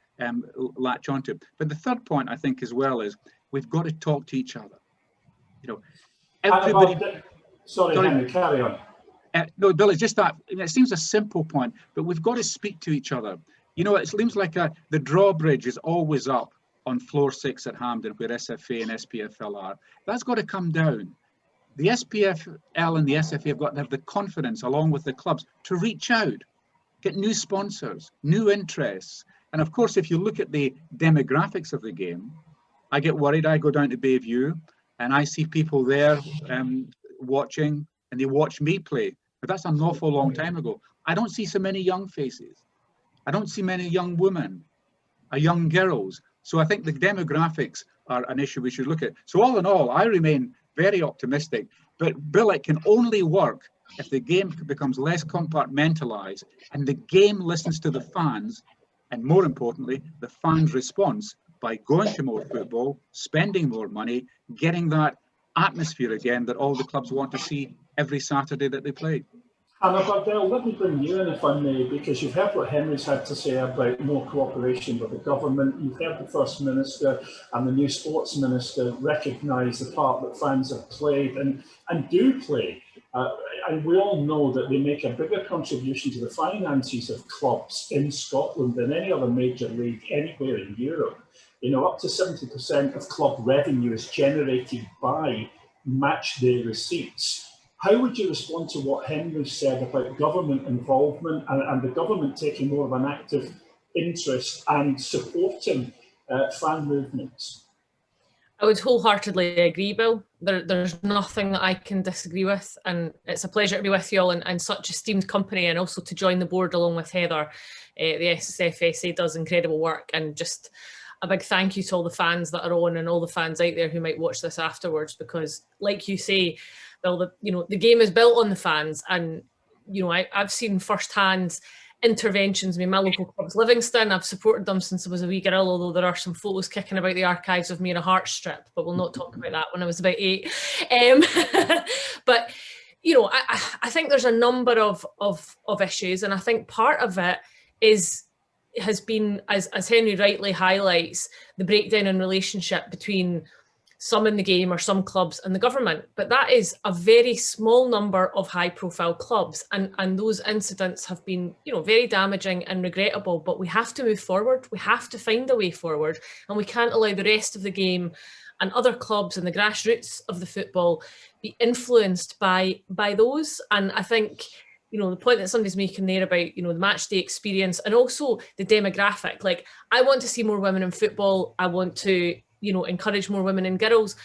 latch onto. But the third point, I think, as well, is we've got to talk to each other. You know, everybody... Sorry, Henry, carry on. No, Bill, it's just that it seems a simple point, but we've got to speak to each other. You know, it seems like the drawbridge is always up on floor 6 at Hampden, where SFA and SPFL are. That's got to come down. The SPFL and the SFA have got to have the confidence, along with the clubs, to reach out, get new sponsors, new interests. And of course, if you look at the demographics of the game, I get worried. I go down to Bayview and I see people there watching, and they watch me play. But that's an awful long time ago. I don't see so many young faces. I don't see many young women, young girls. So I think the demographics are an issue we should look at. So all in all, I remain very optimistic. But Bill, it can only work if the game becomes less compartmentalized and the game listens to the fans, and more importantly, the fans' response by going to more football, spending more money, getting that atmosphere again that all the clubs want to see every Saturday that they play. Hannah Bardell, let me bring you in if I may, because you've heard what Henry's had to say about more cooperation with the government. You've heard the First Minister and the new Sports Minister recognise the part that fans have played and do play. And we all know that they make a bigger contribution to the finances of clubs in Scotland than any other major league anywhere in Europe. You know, up to 70% of club revenue is generated by match day receipts. How would you respond to what Henry said about government involvement and the government taking more of an active interest and supporting fan movements? I would wholeheartedly agree, Bill. There's nothing that I can disagree with, and it's a pleasure to be with you all in such esteemed company, and also to join the board along with Heather. The SFSA does incredible work, and just a big thank you to all the fans that are on and all the fans out there who might watch this afterwards, because like you say, Bill, the game is built on the fans, and you know, I've seen firsthand interventions. I mean, my local club's Livingston. I've supported them since I was a wee girl, although there are some photos kicking about the archives of me in a heart strip, but we'll not talk about that when I was about 8. But, you know, I think there's a number of issues, and I think part of it has been, as Henry rightly highlights, the breakdown in relationship between some in the game or some clubs and the government. But that is a very small number of high profile clubs, and those incidents have been, you know, very damaging and regrettable. But we have to move forward. We have to find a way forward, and we can't allow the rest of the game and other clubs and the grassroots of the football be influenced by those. And I think, you know, the point that somebody's making there about, you know, the match day experience and also the demographic. Like, I want to see more women in football. I want to, you know, encourage more women and girls,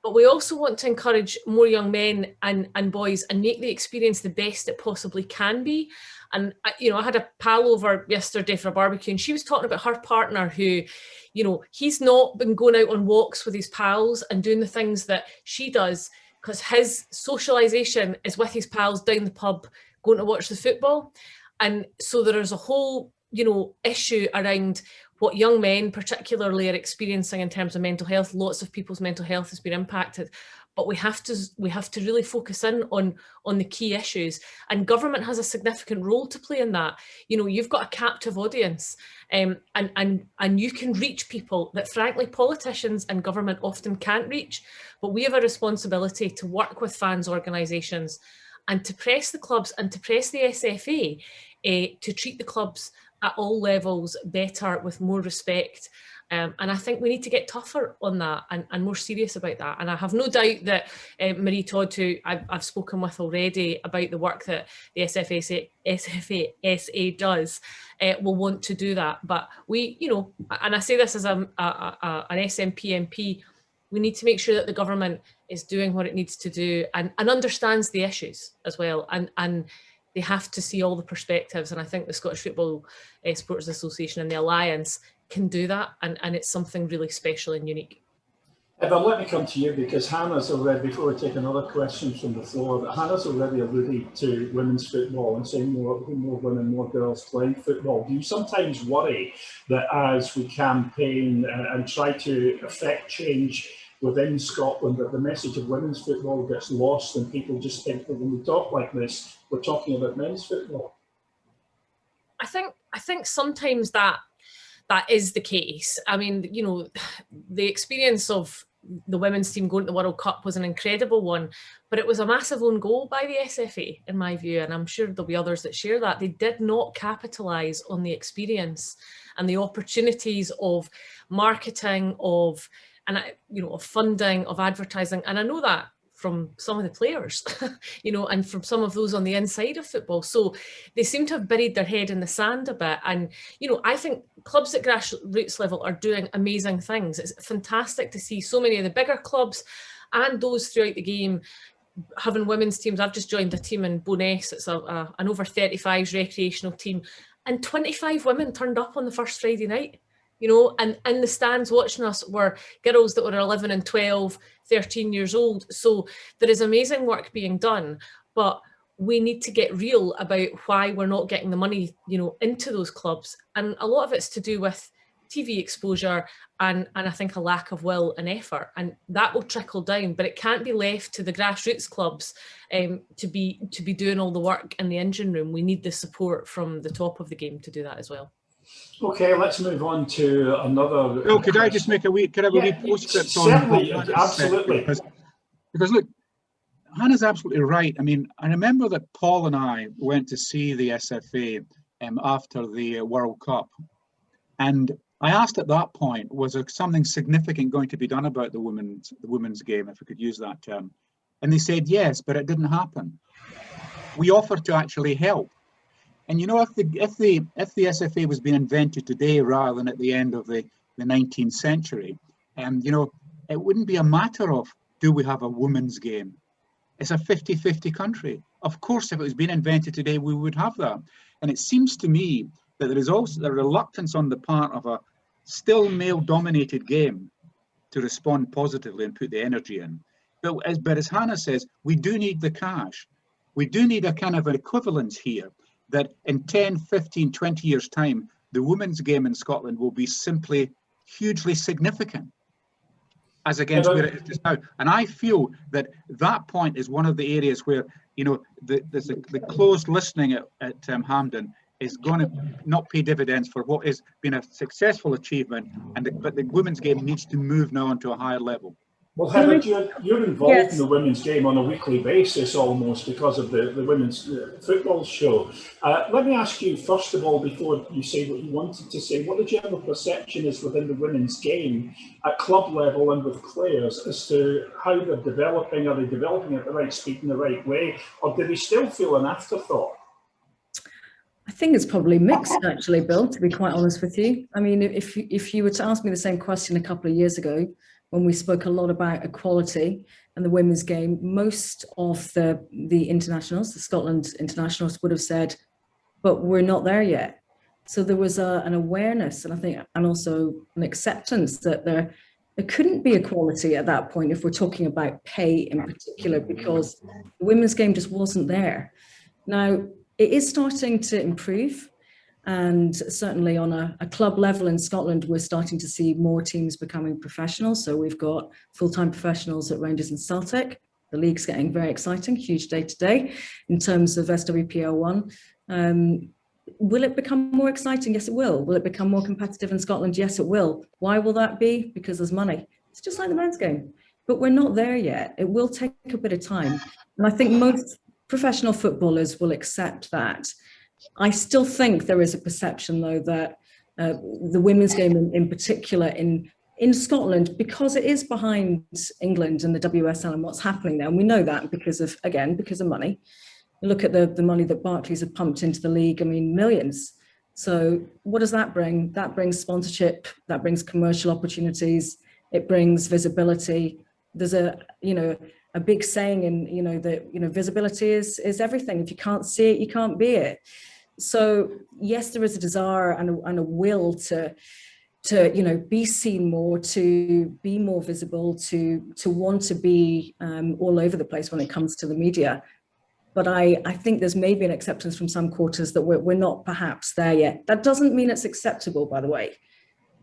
but we also want to encourage more young men and boys and make the experience the best it possibly can be. And, you know, I had a pal over yesterday for a barbecue, and she was talking about her partner who, you know, he's not been going out on walks with his pals and doing the things that she does because his socialisation is with his pals down the pub going to watch the football. And so there is a whole, you know, issue around what young men particularly are experiencing in terms of mental health. Lots of people's mental health has been impacted, but we have to really focus in on the key issues, and government has a significant role to play in that. You know, you've got a captive audience, and you can reach people that frankly politicians and government often can't reach, but we have a responsibility to work with fans organisations and to press the clubs and to press the SFA to treat the clubs at all levels better, with more respect. And I think we need to get tougher on that and more serious about that. And I have no doubt that Marie Todd, who I've spoken with already about the work that the SFSA does, will want to do that. But we, you know, and I say this as an SNP MP, we need to make sure that the government is doing what it needs to do and understands the issues as well. And they have to see all the perspectives. And I think the Scottish Football Supporters Association and the Alliance can do that. And it's something really special and unique. Evan, let me come to you, because Hannah's already, before we take another question from the floor, but Hannah's already alluded to women's football and saying more women, more girls playing football. Do you sometimes worry that as we campaign and try to affect change within Scotland, that the message of women's football gets lost and people just think that when we talk like this, we're talking about men's football? I think sometimes that is the case. I mean, you know, the experience of the women's team going to the World Cup was an incredible one, but it was a massive own goal by the SFA, in my view, and I'm sure there'll be others that share that. They did not capitalise on the experience and the opportunities of marketing, of funding, of advertising. And I know that from some of the players, you know, and from some of those on the inside of football. So they seem to have buried their head in the sand a bit. And, you know, I think clubs at grassroots level are doing amazing things. It's fantastic to see so many of the bigger clubs and those throughout the game having women's teams. I've just joined a team in Bo'ness. It's an over 35s recreational team, and 25 women turned up on the first Friday night. You know, and in the stands watching us were girls that were 11 and 12, 13 years old. So there is amazing work being done, but we need to get real about why we're not getting the money, you know, into those clubs. And a lot of it's to do with TV exposure and I think a lack of will and effort, and that will trickle down, but it can't be left to the grassroots clubs to be doing all the work in the engine room. We need the support from the top of the game to do that as well. Okay, let's move on to another. Bill, could I just make a wee postscript on certainly, absolutely. Because look, Hannah's absolutely right. I mean, I remember that Paul and I went to see the SFA after the World Cup, and I asked at that point, was there something significant going to be done about the women's game, if I could use that term? And they said yes, but it didn't happen. We offered to actually help. And you know, if the SFA was being invented today rather than at the end of the 19th century, you know, it wouldn't be a matter of, do we have a women's game? It's a 50-50 country. Of course, if it was being invented today, we would have that. And it seems to me that there is also a reluctance on the part of a still male-dominated game to respond positively and put the energy in. But as Hannah says, we do need the cash. We do need a kind of an equivalence here. that in 10, 15, 20 years' time, the women's game in Scotland will be simply hugely significant as against where it is just now. And I feel that that point is one of the areas where, you know, the closed listening at Hampden is going to not pay dividends for what has been a successful achievement, but the women's game needs to move now onto a higher level. Well, Heather, you're involved in the women's game on a weekly basis almost because of the women's football show. Let me ask you, first of all, before you say what you wanted to say, what the general perception is within the women's game at club level and with players as to how they're developing. Are they developing at the right speed in the right way, or do they still feel an afterthought? I think it's probably mixed, actually, Bill, to be quite honest with you. I mean, if you were to ask me the same question a couple of years ago, when we spoke a lot about equality and the women's game, most of the internationals, the Scotland internationals, would have said, but we're not there yet. So there was an awareness, and I think, and also an acceptance that there couldn't be equality at that point if we're talking about pay in particular, because the women's game just wasn't there. Now, it is starting to improve. And certainly on a club level in Scotland, we're starting to see more teams becoming professional. So we've got full-time professionals at Rangers and Celtic. The league's getting very exciting, huge day to day in terms of SWPL1. Will it become more exciting? Yes, it will. Will it become more competitive in Scotland? Yes, it will. Why will that be? Because there's money. It's just like the men's game. But we're not there yet. It will take a bit of time. And I think most professional footballers will accept that. I still think there is a perception, though, that the women's game in particular in Scotland, because it is behind England and the WSL and what's happening there, and we know that because of money. You look at the money that Barclays have pumped into the league, I mean, millions. So what does that bring? That brings sponsorship, that brings commercial opportunities, it brings visibility. There's a big saying that visibility is everything. If you can't see it, you can't be it. So yes, there is a desire and a will to be seen more, to be more visible, to want to be all over the place when it comes to the media. But I think there's maybe an acceptance from some quarters that we're not perhaps there yet. That doesn't mean it's acceptable, by the way.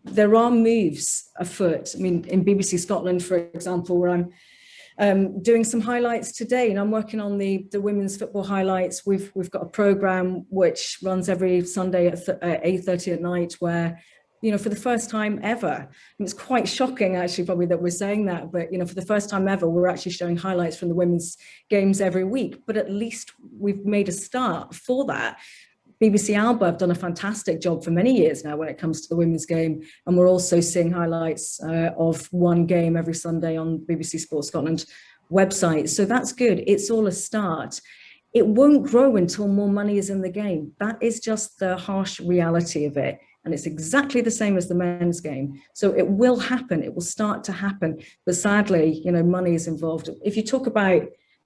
There are moves afoot. I mean, in BBC Scotland, for example, where I'm doing some highlights today, and I'm working on the women's football highlights. We've got a programme which runs every Sunday at 8:30 at night, where, for the first time ever, and it's quite shocking actually probably that we're saying that, but for the first time ever, we're actually showing highlights from the women's games every week. But at least we've made a start for that. BBC Alba have done a fantastic job for many years now when it comes to the women's game. And we're also seeing highlights of one game every Sunday on BBC Sports Scotland website. So that's good. It's all a start. It won't grow until more money is in the game. That is just the harsh reality of it. And it's exactly the same as the men's game. So it will happen. It will start to happen. But sadly, money is involved. If you talk about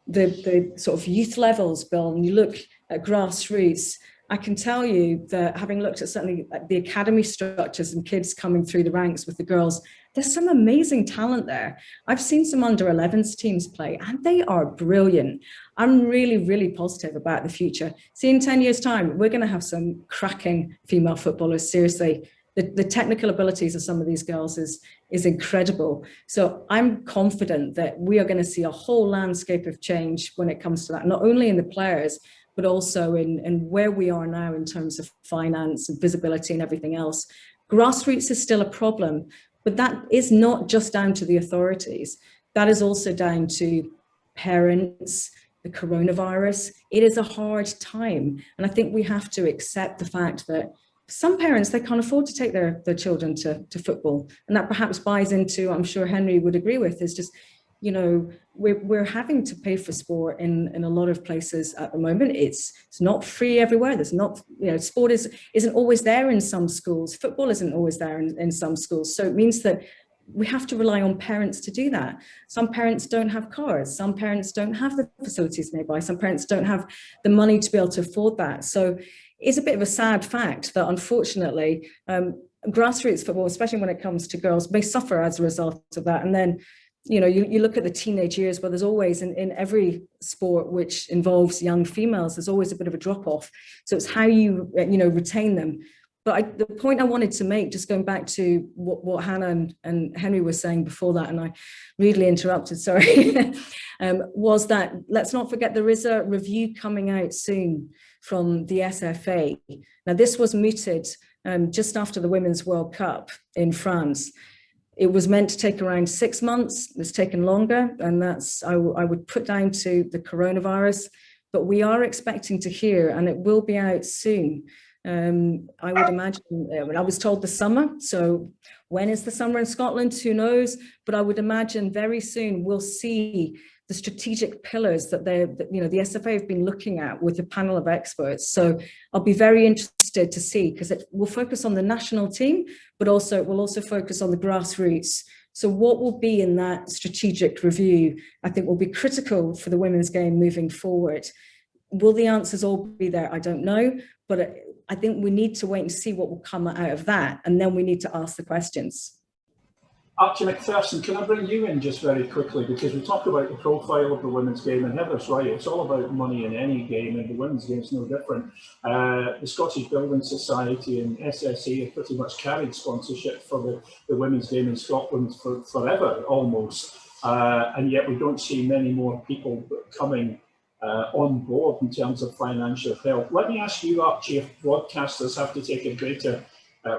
the sort of youth levels, Bill, and you look at grassroots, I can tell you that having looked at certainly the academy structures and kids coming through the ranks with the girls, there's some amazing talent there. I've seen some under 11s teams play and they are brilliant. I'm really, really positive about the future. See, in 10 years' time, we're going to have some cracking female footballers, seriously. The technical abilities of some of these girls is incredible. So I'm confident that we are going to see a whole landscape of change when it comes to that, not only in the players, but also in where we are now in terms of finance and visibility and everything else. Grassroots is still a problem, but that is not just down to the authorities. That is also down to parents, the coronavirus. It is a hard time. And I think we have to accept the fact that some parents, they can't afford to take their children to football. And that perhaps buys into, I'm sure Henry would agree with, is just, we're having to pay for sport in a lot of places at the moment. It's not free everywhere. There's not, sport isn't always there in some schools. Football isn't always there in some schools. So it means that we have to rely on parents to do that. Some parents don't have cars. Some parents don't have the facilities nearby. Some parents don't have the money to be able to afford that. So it's a bit of a sad fact that unfortunately, grassroots football, especially when it comes to girls, may suffer as a result of that. And then you know, you look at the teenage years, where there's always in every sport which involves young females, there's always a bit of a drop off. So it's how you know, retain them. But the point I wanted to make, just going back to what Hannah and Henry were saying before that, and I rudely interrupted, sorry, was that let's not forget there is a review coming out soon from the SFA. Now, this was mooted just after the Women's World Cup in France. It was meant to take around 6 months. It's taken longer, and that's I would put down to the coronavirus. But we are expecting to hear, and it will be out soon. I would imagine, I was told the summer, so when is the summer in Scotland? Who knows? But I would imagine very soon we'll see the strategic pillars that the SFA have been looking at with a panel of experts. So I'll be very interested to see, because it will focus on the national team, but also it will also focus on the grassroots. So what will be in that strategic review, I think, will be critical for the women's game moving forward. Will the answers all be there? I don't know, but I think we need to wait and see what will come out of that, and then we need to ask the questions. Archie McPherson, can I bring you in just very quickly, because we talk about the profile of the women's game, and Heather's right, it's all about money in any game, and the women's game is no different. The Scottish Building Society and SSA have pretty much carried sponsorship for the women's game in Scotland for forever, almost, and yet we don't see many more people coming on board in terms of financial help. Let me ask you, Archie, if broadcasters have to take a greater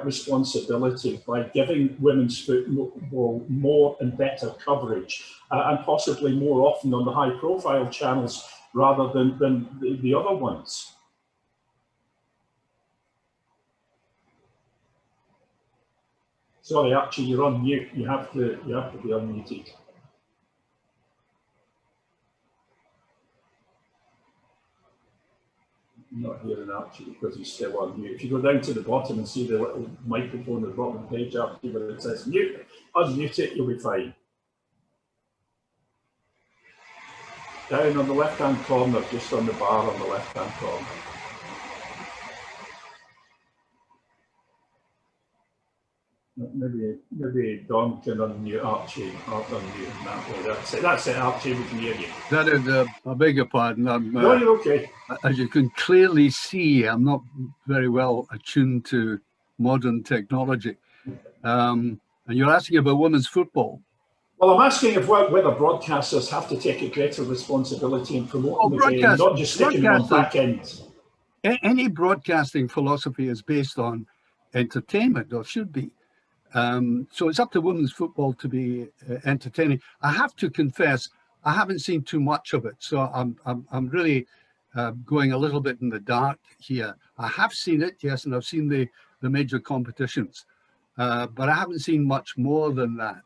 responsibility by giving women's football more and better coverage, and possibly more often on the high-profile channels rather than the other ones. Sorry, Archie, you're on mute. You have to be unmuted. Not hearing Archie because he's still on mute. If you go down to the bottom and see the little microphone at the bottom of the page, Archie, where it says mute, unmute it, you'll be fine. Down on the left-hand corner, just on the bar on the left-hand corner. Maybe Don can unmute Archie. I'll unmute him that way. That's it, Archie, we can hear you. That is, I beg your pardon. No, you're okay. As you can clearly see, I'm not very well attuned to modern technology. And you're asking about women's football. Well, I'm asking if whether broadcasters have to take a greater responsibility in promoting the game, not just sticking them on back end. Any broadcasting philosophy is based on entertainment, or should be. So it's up to women's football to be entertaining. I have to confess, I haven't seen too much of it, so I'm really going a little bit in the dark here. I have seen it, yes, and I've seen the major competitions, but I haven't seen much more than that.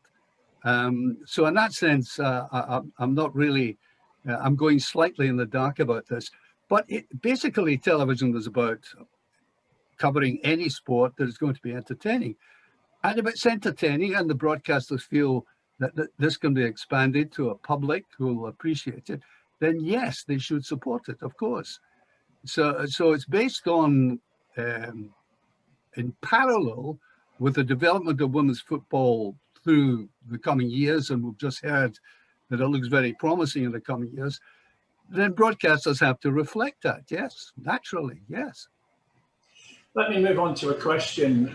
So in that sense, I'm not really, I'm going slightly in the dark about this. But basically, television was about covering any sport that is going to be entertaining. And if it's entertaining and the broadcasters feel that this can be expanded to a public who will appreciate it, then yes, they should support it, of course. So it's based on, in parallel with the development of women's football through the coming years, and we've just heard that it looks very promising in the coming years, then broadcasters have to reflect that, yes, naturally, yes. Let me move on to a question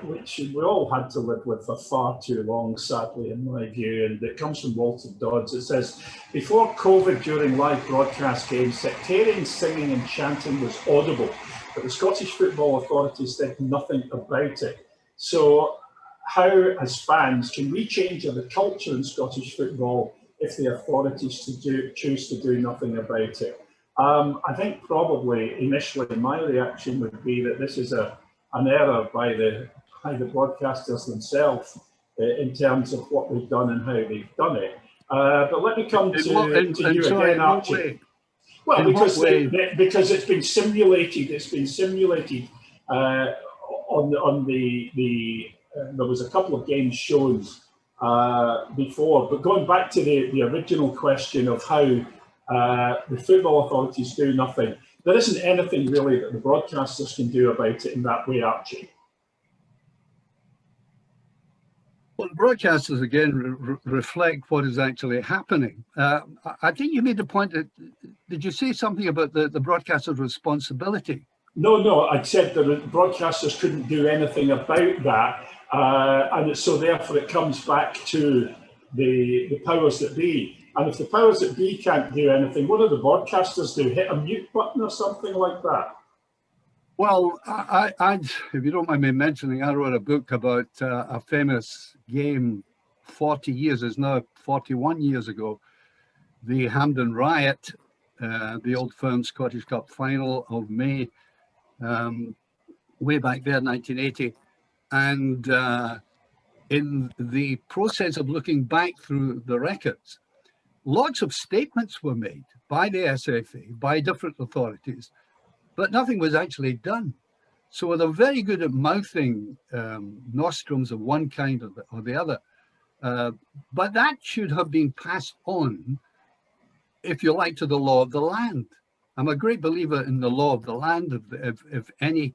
which we all had to live with for far too long, sadly, in my view, and it comes from Walter Dodds. It says, before COVID, during live broadcast games, sectarian singing and chanting was audible, but the Scottish Football Authorities did nothing about it. So how, as fans, can we change the culture in Scottish football if the authorities choose to do nothing about it? I think probably initially my reaction would be that this is an error by the broadcasters themselves in terms of what they've done and how they've done it. But let me come to you again, Archie. Well, because it's been simulated. It's been simulated on the there was a couple of games shown before. But going back to the original question of how the football authorities do nothing, there isn't anything really that the broadcasters can do about it in that way, Archie. Well, the broadcasters again reflect what is actually happening. I think you made the point that, did you say something about the broadcaster's responsibility? No, I said that the broadcasters couldn't do anything about that. And so therefore it comes back to the powers that be. And if the powers that be can't do anything, what do the broadcasters do? Hit a mute button or something like that? Well, if you don't mind me mentioning, I wrote a book about a famous game 40 years, it's now 41 years ago, the Hampden Riot, the Old Firm Scottish Cup final of May, way back there, 1980. And in the process of looking back through the records, lots of statements were made by the SFA, by different authorities, but nothing was actually done. So they're very good at mouthing nostrums of one kind or the other. But that should have been passed on, if you like, to the law of the land. I'm a great believer in the law of the land. If any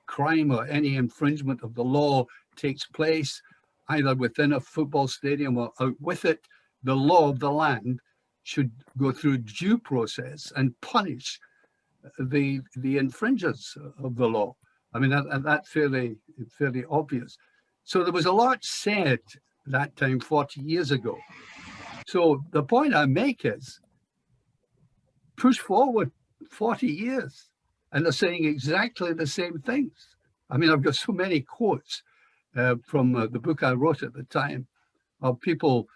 crime or any infringement of the law takes place, either within a football stadium or out with it, the law of the land should go through due process and punish the infringers of the law. I mean, that's fairly obvious. So there was a lot said that time 40 years ago. So the point I make is, push forward 40 years and they're saying exactly the same things. I mean, I've got so many quotes from the book I wrote at the time of people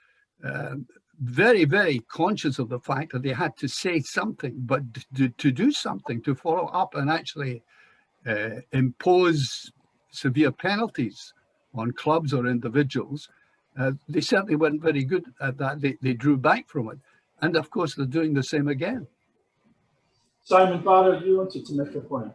very, very conscious of the fact that they had to say something, but to do something, to follow up and actually impose severe penalties on clubs or individuals. They certainly weren't very good at that. They drew back from it. And of course, they're doing the same again. Simon Barrow, you wanted to make a point.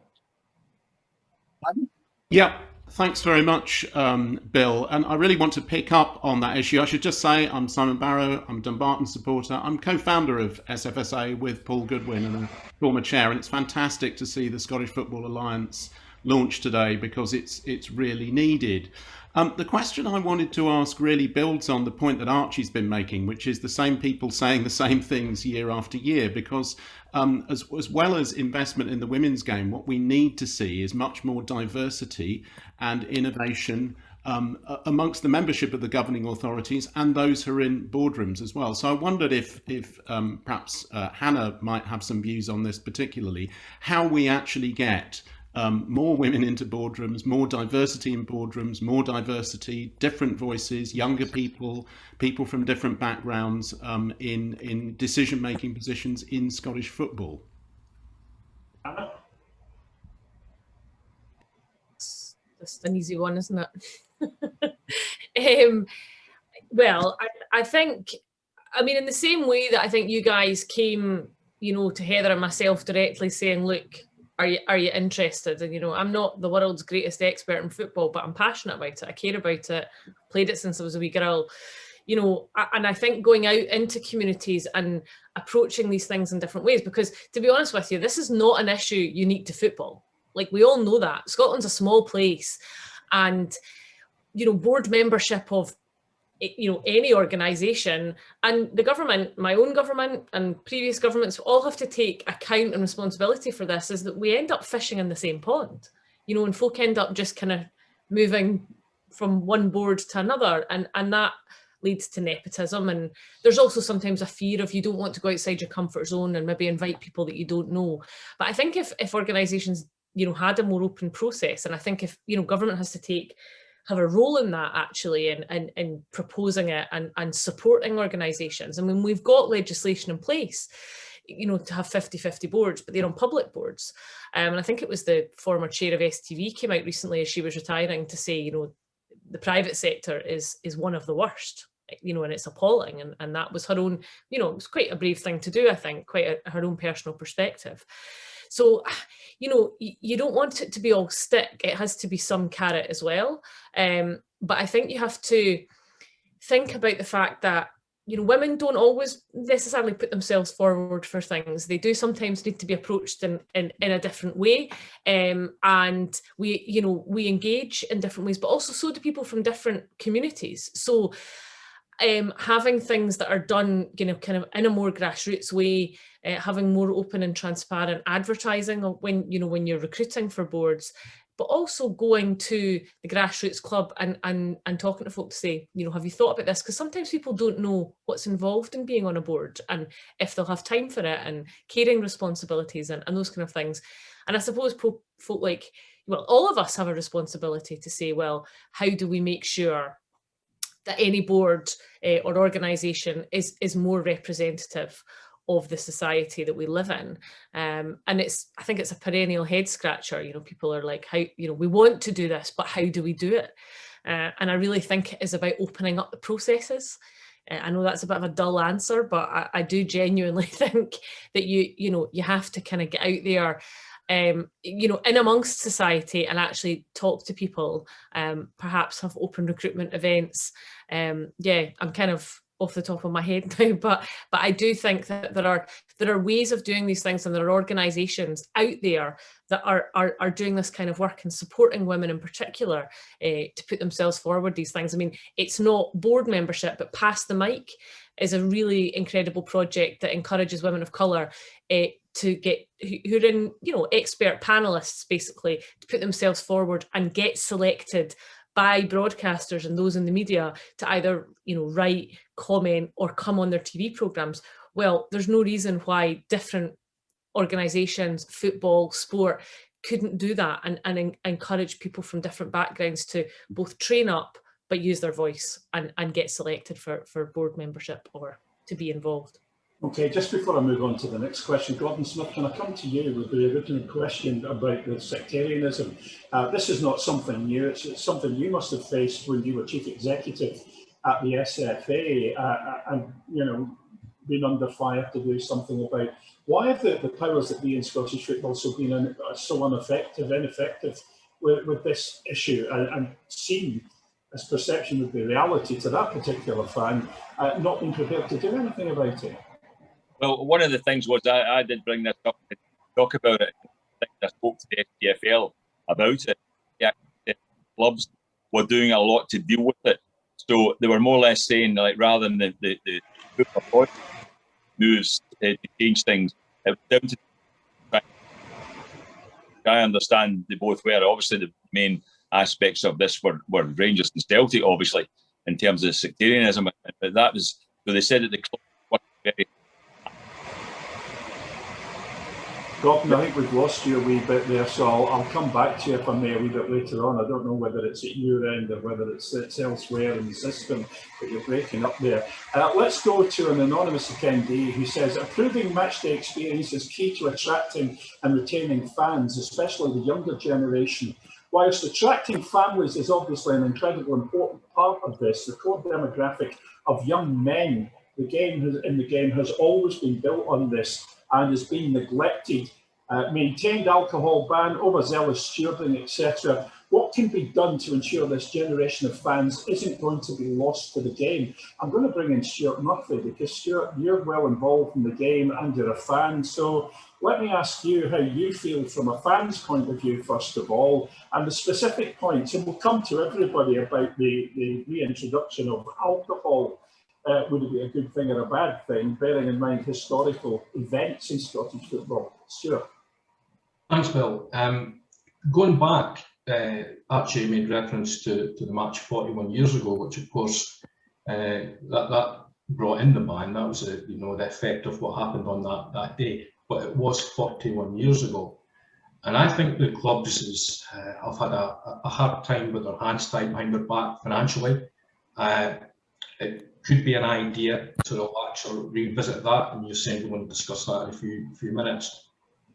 Pardon? Yeah, thanks very much, Bill. And I really want to pick up on that issue. I should just say I'm Simon Barrow, I'm a Dumbarton supporter. I'm co-founder of SFSA with Paul Goodwin and a former chair. And it's fantastic to see the Scottish Football Alliance launch today because it's really needed. The question I wanted to ask really builds on the point that Archie's been making, which is the same people saying the same things year after year, because as well as investment in the women's game, what we need to see is much more diversity and innovation amongst the membership of the governing authorities and those who are in boardrooms as well. So I wondered if perhaps Hannah might have some views on this particularly, how we actually get more women into boardrooms, more diversity in boardrooms, more diversity, different voices, younger people, people from different backgrounds in decision-making positions in Scottish football. It's just an easy one, isn't it? Well, I think, I mean, in the same way that I think you guys came, you know, to Heather and myself directly saying, look, are you interested? And, you know, I'm not the world's greatest expert in football, but I'm passionate about it. I care about it. Played it since I was a wee girl. You know, and I think going out into communities and approaching these things in different ways, because to be honest with you, this is not an issue unique to football. Like, we all know that. Scotland's a small place, and, you know, board membership of, you know, any organisation, and the government, my own government and previous governments, all have to take account and responsibility for this, is that we end up fishing in the same pond, you know, and folk end up just kind of moving from one board to another, and that leads to nepotism. And there's also sometimes a fear of, you don't want to go outside your comfort zone and maybe invite people that you don't know. But I think if organisations, you know, had a more open process, and I think if, you know, government has to have a role in that actually, in proposing it and supporting organisations. I mean, we've got legislation in place, you know, to have 50-50 boards, but they're on public boards. And I think it was the former chair of STV came out recently as she was retiring to say, you know, the private sector is one of the worst, you know, and it's appalling. And that was her own, you know, it was quite a brave thing to do, I think, her own personal perspective. So, you know, you don't want it to be all stick. It has to be some carrot as well. But I think you have to think about the fact that, women don't always necessarily put themselves forward for things. They do sometimes need to be approached in a different way, and we engage in different ways, but also so do people from different communities. So having things that are done, kind of in a more grassroots way, having more open and transparent advertising when you're recruiting for boards, but also going to the grassroots club and talking to folk to say, have you thought about this? Because sometimes people don't know what's involved in being on a board and if they'll have time for it and caring responsibilities and those kind of things. And I suppose folk all of us have a responsibility to say, well, how do we make sure that any board or organisation is more representative of the society that we live in? And I think it's a perennial head scratcher. People are like, how, we want to do this, but how do we do it? And I really think it is about opening up the processes. I know that's a bit of a dull answer, but I do genuinely think that you have to kind of get out there, in amongst society and actually talk to people, perhaps have open recruitment events. I'm kind of off the top of my head now, but I do think that there are ways of doing these things, and there are organisations out there that are doing this kind of work and supporting women in particular to put themselves forward these things. I mean, it's not board membership, but Pass the Mic is a really incredible project that encourages women of colour to get, who are in, expert panelists basically, to put themselves forward and get selected by broadcasters and those in the media to either, write, comment, or come on their TV programmes. Well, there's no reason why different organisations, football, sport, couldn't do that and encourage people from different backgrounds to both train up but use their voice and get selected for board membership or to be involved. Okay, just before I move on to the next question, Gordon Smith, can I come to you with the original question about the sectarianism? This is not something new, it's something you must have faced when you were chief executive at the SFA and, been under fire to do something about. Why have the powers that be in Scottish football been so ineffective with this issue and seen as perception of the reality to that particular fan, not being prepared to do anything about it? Well, one of the things was I did bring this up to talk about it. I spoke to the SPFL about it. Yeah, the clubs were doing a lot to deal with it. So they were more or less saying, like, rather than the football moves to change things, it was down to. I understand they both were. Obviously, the main aspects of this were Rangers and Celtic, obviously, in terms of sectarianism. But that was, so they said that the club were very. Gordon, I think we've lost you a wee bit there, so I'll come back to you if I may a wee bit later on. I don't know whether it's at your end or whether it's elsewhere in the system, but you're breaking up there. Let's go to an anonymous attendee who says, improving matchday experience is key to attracting and retaining fans, especially the younger generation. Whilst attracting families is obviously an incredibly important part of this, the core demographic of young men, the game has always been built on this and has been neglected. Maintained alcohol ban, overzealous stewarding, etc. What can be done to ensure this generation of fans isn't going to be lost to the game? I'm going to bring in Stuart Murphy because, Stuart, you're well involved in the game and you're a fan. So let me ask you how you feel from a fan's point of view, first of all, and the specific points, and we'll come to everybody about the reintroduction of alcohol. Would it be a good thing or a bad thing, bearing in mind historical events in Scottish football? Stuart. Thanks, Bill. Going back, Archie made reference to the match 41 years ago, which of course that brought in the ban. That was the effect of what happened on that day. But it was 41 years ago, and I think the clubs have had a hard time with their hands tied behind their back financially. It could be an idea to relax or revisit that, and you're saying we want to discuss that in a few minutes.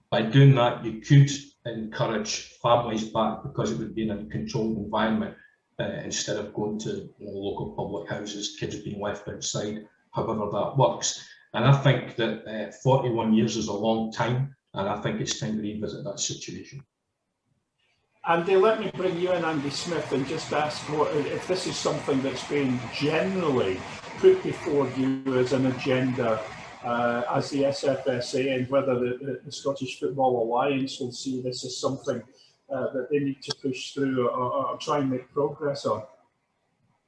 By doing that, you could encourage families back because it would be in a controlled environment instead of going to local public houses, kids being left outside, however that works. And I think that 41 years is a long time, and I think it's time to revisit that situation. Andy, let me bring you in, Andy Smith, and just ask if this is something that's been generally put before you as an agenda as the SFSA, and whether the Scottish Football Alliance will see this as something that they need to push through or try and make progress on.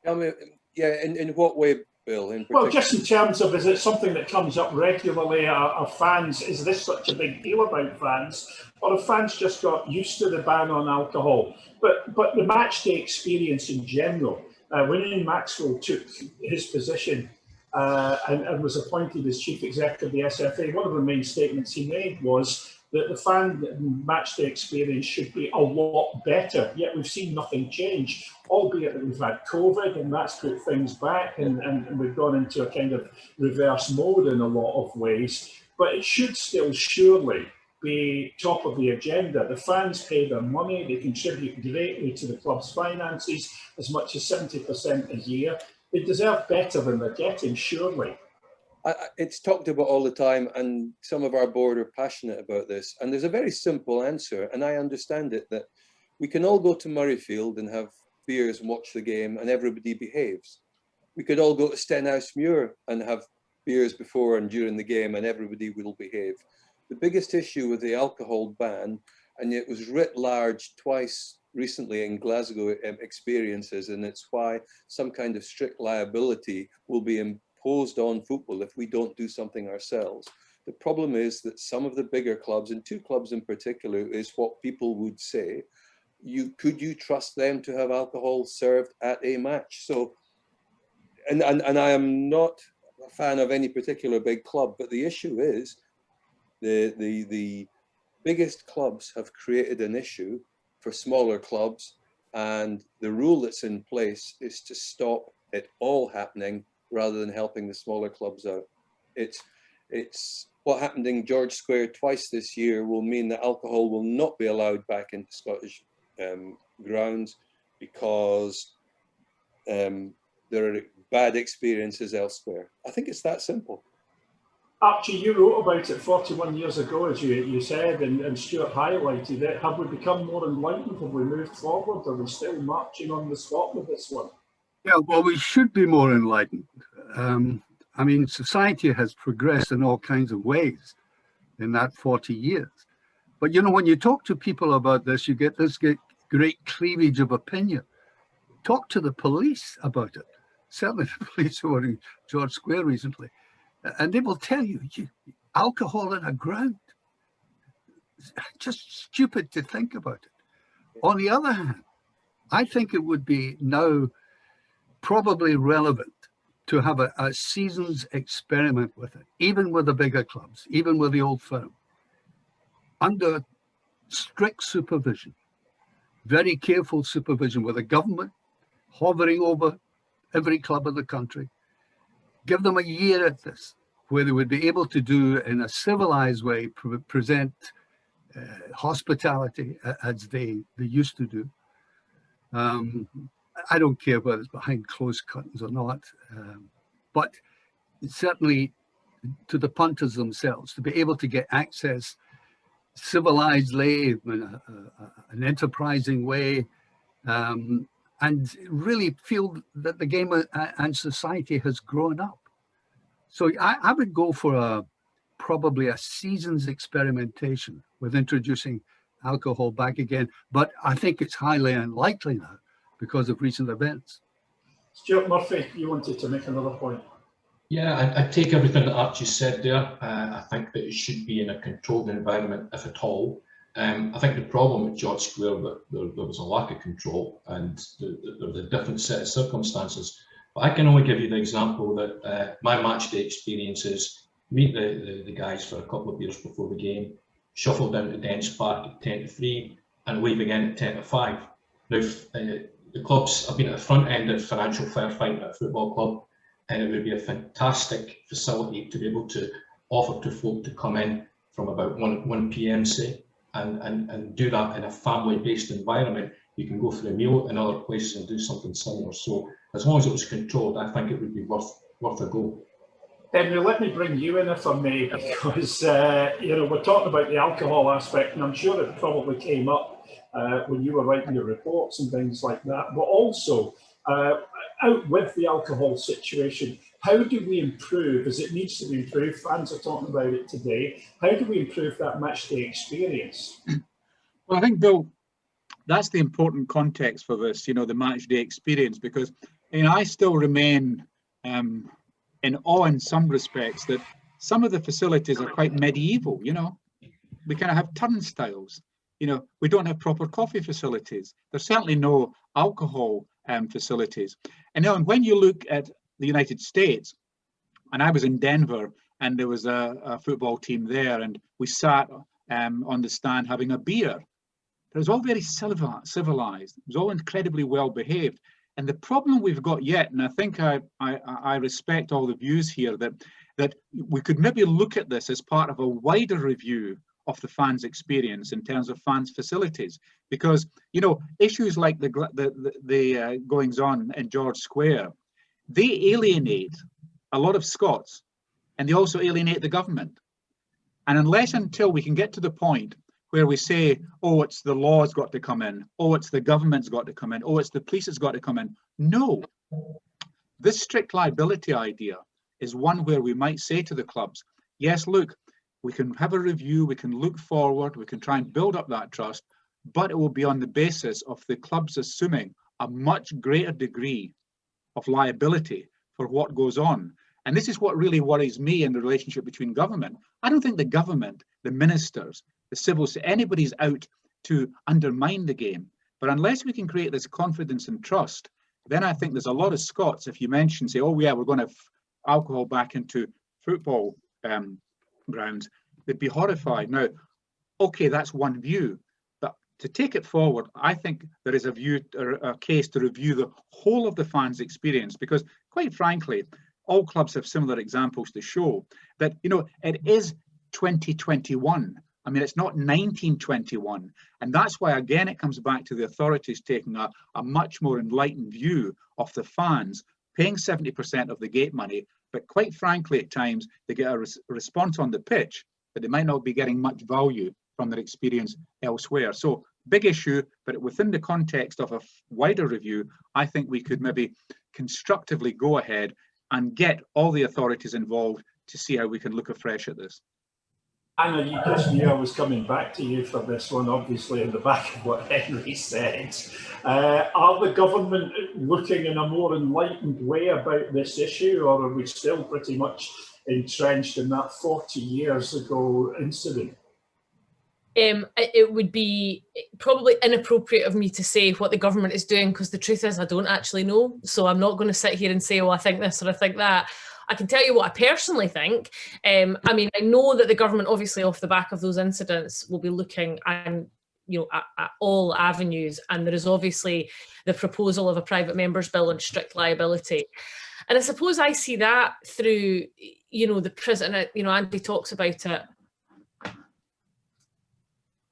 I mean, yeah, in what way, Bill? Well, just in terms of, is it something that comes up regularly? Are fans, is this such a big deal about fans? Or have fans just got used to the ban on alcohol? But the match day experience in general, when Ian Maxwell took his position and was appointed as chief executive of the SFA, one of the main statements he made was that the fan match day experience should be a lot better. Yet we've seen nothing change, albeit that we've had COVID and that's put things back and we've gone into a kind of reverse mode in a lot of ways. But it should still surely be top of the agenda. The fans pay their money, they contribute greatly to the club's finances, as much as 70% a year. They deserve better than they're getting, surely. It's talked about all the time, and some of our board are passionate about this. And there's a very simple answer, and I understand it, that we can all go to Murrayfield and have beers and watch the game and everybody behaves. We could all go to Stenhousemuir and have beers before and during the game and everybody will behave. The biggest issue with the alcohol ban, and it was writ large twice recently in Glasgow experiences, and it's why some kind of strict liability will be imposed on football if we don't do something ourselves. The problem is that some of the bigger clubs, and two clubs in particular, is what people would say, could you trust them to have alcohol served at a match? So, and I am not a fan of any particular big club, but the issue is the biggest clubs have created an issue for smaller clubs, and the rule that's in place is to stop it all happening rather than helping the smaller clubs out. It's what happened in George Square twice this year will mean that alcohol will not be allowed back into Scottish grounds because there are bad experiences elsewhere. I think it's that simple. Archie, you wrote about it 41 years ago, as you said, and Stuart highlighted it. Have we become more enlightened? Have we moved forward? Are we still marching on the spot with this one? Yeah, well, we should be more enlightened. I mean, society has progressed in all kinds of ways in that 40 years. But, you know, when you talk to people about this, you get this great cleavage of opinion. Talk to the police about it. Certainly the police who were in George Square recently. And they will tell you, alcohol in a ground. It's just stupid to think about it. On the other hand, I think it would be now probably relevant to have a season's experiment with it, even with the bigger clubs, even with the old firm, under strict supervision, very careful supervision, with the government hovering over every club in the country. Give them a year at this, where they would be able to do in a civilized way, present hospitality as they used to do. I don't care whether it's behind closed curtains or not, but certainly to the punters themselves, to be able to get access civilizedly, in an enterprising way, and really feel that the game and society has grown up. So I would go for probably a season's experimentation with introducing alcohol back again, but I think it's highly unlikely now because of recent events. Stuart Murphy, you wanted to make another point. Yeah, I take everything that Archie said there. I think that it should be in a controlled environment, if at all. I think the problem at George Square, that there was a lack of control and there was a different set of circumstances. But I can only give you the example that my match day experience is meet the guys for a couple of beers before the game, shuffle down to Dens Park at 10 to 3 and leave again at 10 to 5. Now, the clubs have been at the front end of financial firefighting at a football club, and it would be a fantastic facility to be able to offer to folk to come in from about 1 p.m. say, and do that in a family-based environment. You can go for a meal in other places and do something similar. So as long as it was controlled, I think it would be worth a go. Henry, let me bring you in if I may, because we're talking about the alcohol aspect, and I'm sure it probably came up when you were writing your reports and things like that. But also, out with the alcohol situation, how do we improve, as it needs to be improved? Fans are talking about it today. How do we improve that match day experience? Well, I think, Bill, that's the important context for this, the match day experience, because I still remain in awe in some respects that some of the facilities are quite medieval. We kind of have turnstiles. We don't have proper coffee facilities. There's certainly no alcohol facilities. And when you look at the United States, and I was in Denver, and there was a football team there, and we sat on the stand having a beer. It was all very civilized. It was all incredibly well behaved. And the problem we've got yet, and I think I respect all the views here, that we could maybe look at this as part of a wider review of the fans' experience in terms of fans' facilities, because issues like the goings on in George Square, they alienate a lot of Scots, and they also alienate the government. And until we can get to the point where we say, oh, it's the law's got to come in, oh, it's the government's got to come in, oh, it's the police has got to come in. No, this strict liability idea is one where we might say to the clubs, yes, look, we can have a review, we can look forward, we can try and build up that trust, but it will be on the basis of the clubs assuming a much greater degree of liability for what goes on. And this is what really worries me in the relationship between government. I don't think the government, the ministers, the civil, anybody's out to undermine the game. But unless we can create this confidence and trust, then I think there's a lot of Scots, if you say, oh yeah, we're going to have alcohol back into football grounds, they'd be horrified. Now, okay, that's one view, but to take it forward, I think there is a case to review the whole of the fans' experience, because quite frankly, all clubs have similar examples to show that, it is 2021. I mean, it's not 1921. And that's why, again, it comes back to the authorities taking a much more enlightened view of the fans, paying 70% of the gate money. But quite frankly, at times, they get a response on the pitch that they might not be getting much value from their experience elsewhere. So big issue, but within the context of a wider review, I think we could maybe constructively go ahead and get all the authorities involved to see how we can look afresh at this. Anna, you just knew I was coming back to you for this one, obviously, in the back of what Henry said. Are the government looking in a more enlightened way about this issue, or are we still pretty much entrenched in that 40 years ago incident? It would be probably inappropriate of me to say what the government is doing, because the truth is I don't actually know. So I'm not going to sit here and say, oh, I think this or I think that. I can tell you what I personally think. I mean, I know that the government, obviously, off the back of those incidents, will be looking at all avenues, and there is obviously the proposal of a private member's bill on strict liability. And I suppose I see that through, the prison. Andy talks about it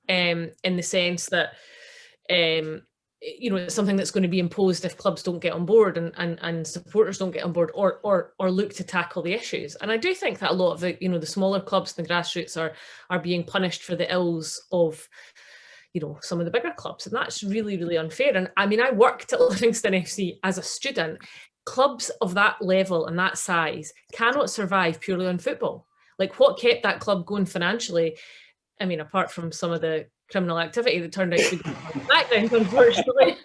in the sense that it's something that's going to be imposed if clubs don't get on board and supporters don't get on board or look to tackle the issues. And I do think that a lot of the smaller clubs, the grassroots, are being punished for the ills of some of the bigger clubs, and that's really, really unfair. And I mean, I worked at Livingston FC as a student. Clubs of that level and that size cannot survive purely on football. Like, what kept that club going financially, I mean, apart from some of the criminal activity that turned out to be background, unfortunately,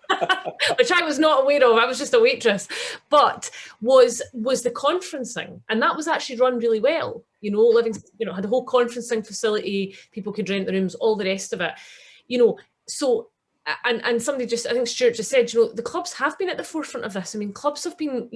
which I was not aware of, I was just a waitress, but was the conferencing. And that was actually run really well. Livingston, had a whole conferencing facility, people could rent the rooms, all the rest of it. So, and somebody just, I think Stuart just said, the clubs have been at the forefront of this. I mean, clubs have been,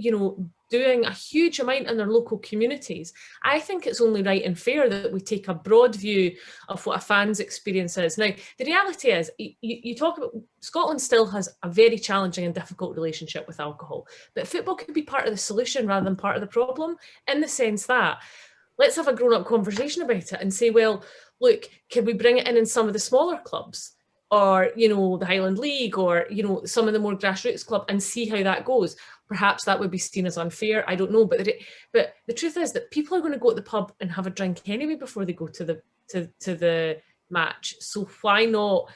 doing a huge amount in their local communities. I think it's only right and fair that we take a broad view of what a fan's experience is. Now, the reality is, you talk about, Scotland still has a very challenging and difficult relationship with alcohol, but football could be part of the solution rather than part of the problem, in the sense that, let's have a grown-up conversation about it and say, well, look, can we bring it in some of the smaller clubs? or, you know, the Highland League, or, you know, some of the more grassroots club, and see how that goes. Perhaps that would be seen as unfair. I don't know, but the truth is that people are going to go to the pub and have a drink anyway before they go to the match. So why not,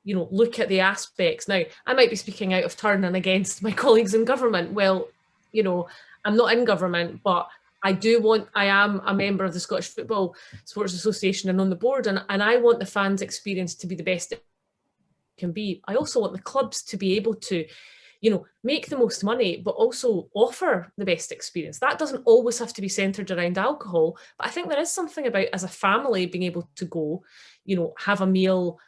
you know, look at the aspects? Now, I might be speaking out of turn and against my colleagues in government. Well, you know, I'm not in government, but I am a member of the Scottish Football Supporters Association and on the board, and I want the fans' experience to be the best it can be. I also want the clubs to be able to, you know, make the most money, but also offer the best experience. That doesn't always have to be centred around alcohol, but I think there is something about, as a family, being able to go, you know, have a meal,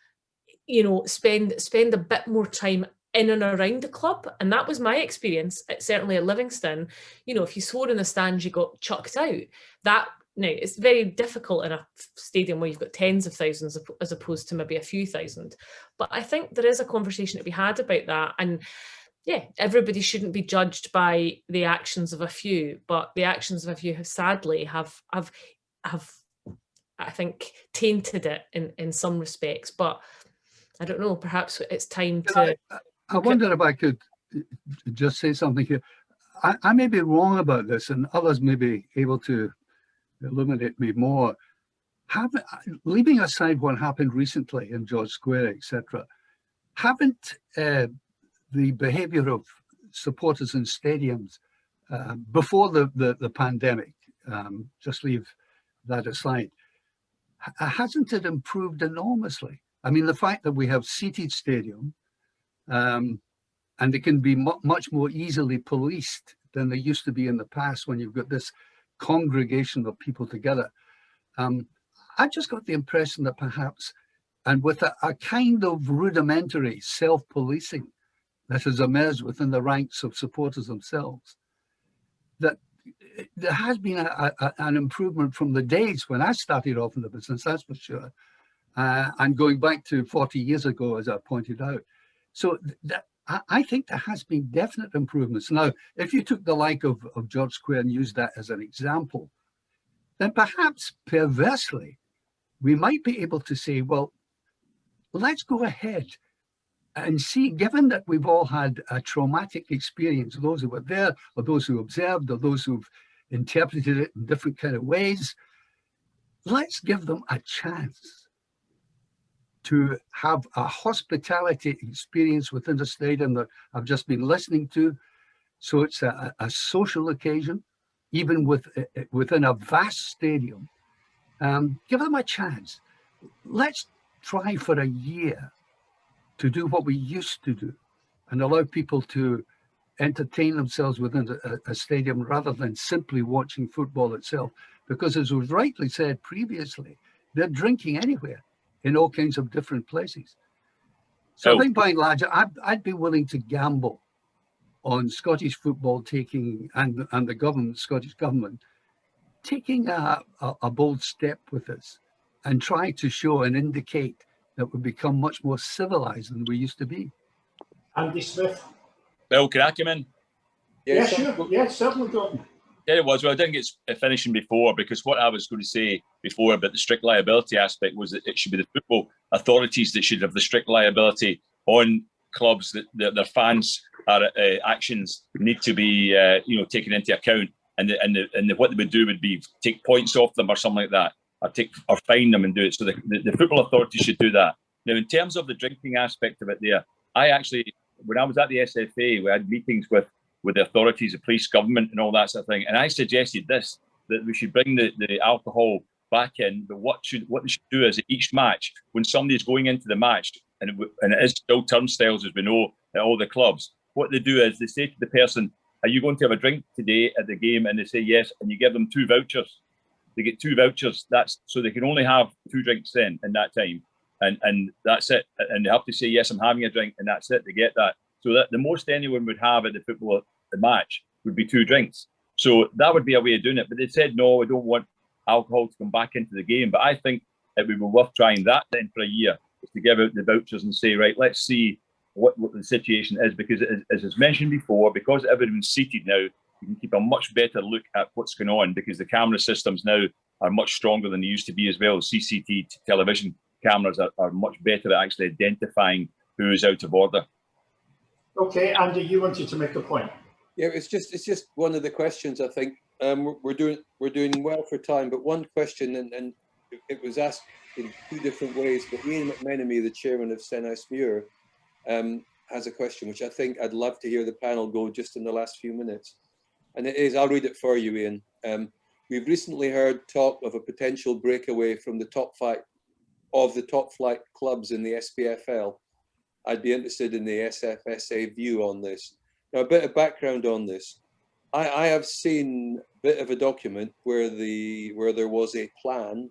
you know, spend a bit more time in and around the club. And that was my experience, certainly at Livingston. You know, if you swore in the stands, you got chucked out. Now, it's very difficult in a stadium where you've got tens of thousands as opposed to maybe a few thousand. But I think there is a conversation to be had about that. And yeah, everybody shouldn't be judged by the actions of a few, but the actions of a few sadly have I think tainted it in some respects. But I don't know, perhaps it's time to... I wonder if I could just say something here. I may be wrong about this, and others may be able to illuminate me more. Leaving aside what happened recently in George Square, etc., haven't the behaviour of supporters in stadiums before the pandemic, just leave that aside, hasn't it improved enormously? I mean, the fact that we have seated stadium, and it can be much more easily policed than they used to be in the past when you've got this congregation of people together. I just got the impression that perhaps, and with a kind of rudimentary self-policing that has emerged within the ranks of supporters themselves, that there has been an improvement from the days when I started off in the business, that's for sure, and going back to 40 years ago, as I pointed out. So I think there has been definite improvements. Now, if you took the like of George Square and used that as an example, then perhaps perversely, we might be able to say, well, let's go ahead and see, given that we've all had a traumatic experience, those who were there, or those who observed, or those who've interpreted it in different kind of ways, let's give them a chance to have a hospitality experience within the stadium that I've just been listening to. So it's a social occasion, even within a vast stadium. Give them a chance. Let's try for a year to do what we used to do and allow people to entertain themselves within a stadium rather than simply watching football itself. Because as was rightly said previously, they're drinking anywhere in all kinds of different places. So I think by and large, I'd be willing to gamble on Scottish football taking, and the government, Scottish government, taking a bold step with this and try to show and indicate that we become much more civilized than we used to be. Andy Smith. Bill, can I come in? Yeah, sure. Yeah, certainly, Gordon. Yeah, it was. Well, I didn't get finishing before, because what I was going to say before about the strict liability aspect was that it should be the football authorities that should have the strict liability on clubs that their fans' actions need to be taken into account, and what they would do would be take points off them or something like that, or fine them and do it. So the football authorities should do that. Now, in terms of the drinking aspect of it, there, I actually, when I was at the SFA, we had meetings with the authorities, the police, government, and all that sort of thing. And I suggested that we should bring the alcohol back in, but what they should do is at each match, when somebody's going into the match, and it is still turnstiles, as we know, at all the clubs, what they do is they say to the person, are you going to have a drink today at the game? And they say yes, and you give them 2 vouchers. They get 2 vouchers, so they can only have 2 drinks then in that time. And that's it. And they have to say, yes, I'm having a drink, and that's it. They get that. So that the most anyone would have at the match would be 2 drinks. So that would be a way of doing it. But they said, no, we don't want alcohol to come back into the game. But I think it would be worth trying that then for a year, is to give out the vouchers and say, right, let's see what the situation is. Because as was mentioned before, because everyone's seated now, you can keep a much better look at what's going on, because the camera systems now are much stronger than they used to be as well, CCTV television. cameras are much better at actually identifying who is out of order. Okay, Andy, you wanted to make a point. Yeah, it's just one of the questions. I think we're doing well for time, but one question, and it was asked in two different ways. But Ian McMenemy, the chairman of Stenhousemuir, has a question which I think I'd love to hear the panel go just in the last few minutes. And it is, I'll read it for you, Ian. We've recently heard talk of a potential breakaway from the top flight clubs in the SPFL. I'd be interested in the SFSA view on this. Now, a bit of background on this. I have seen a bit of a document where there was a plan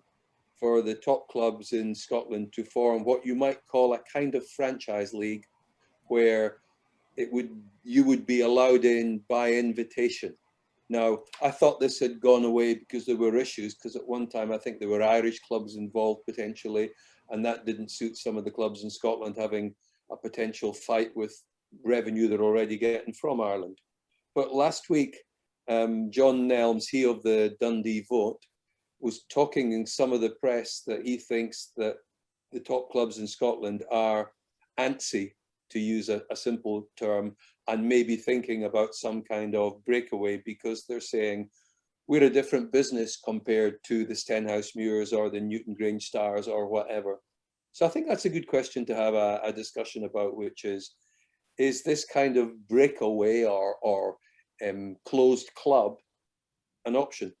for the top clubs in Scotland to form what you might call a kind of franchise league, where you would be allowed in by invitation. Now, I thought this had gone away because there were issues, because at one time I think there were Irish clubs involved potentially, and that didn't suit some of the clubs in Scotland having a potential fight with revenue they're already getting from Ireland. But last week, John Nelms, he of the Dundee Vote, was talking in some of the press that he thinks that the top clubs in Scotland are antsy, to use a simple term, and maybe thinking about some kind of breakaway because they're saying we're a different business compared to the Stenhousemuirs or the Newton Grange Stars or whatever. So I think that's a good question to have a discussion about, which is this kind of breakaway or closed club an option?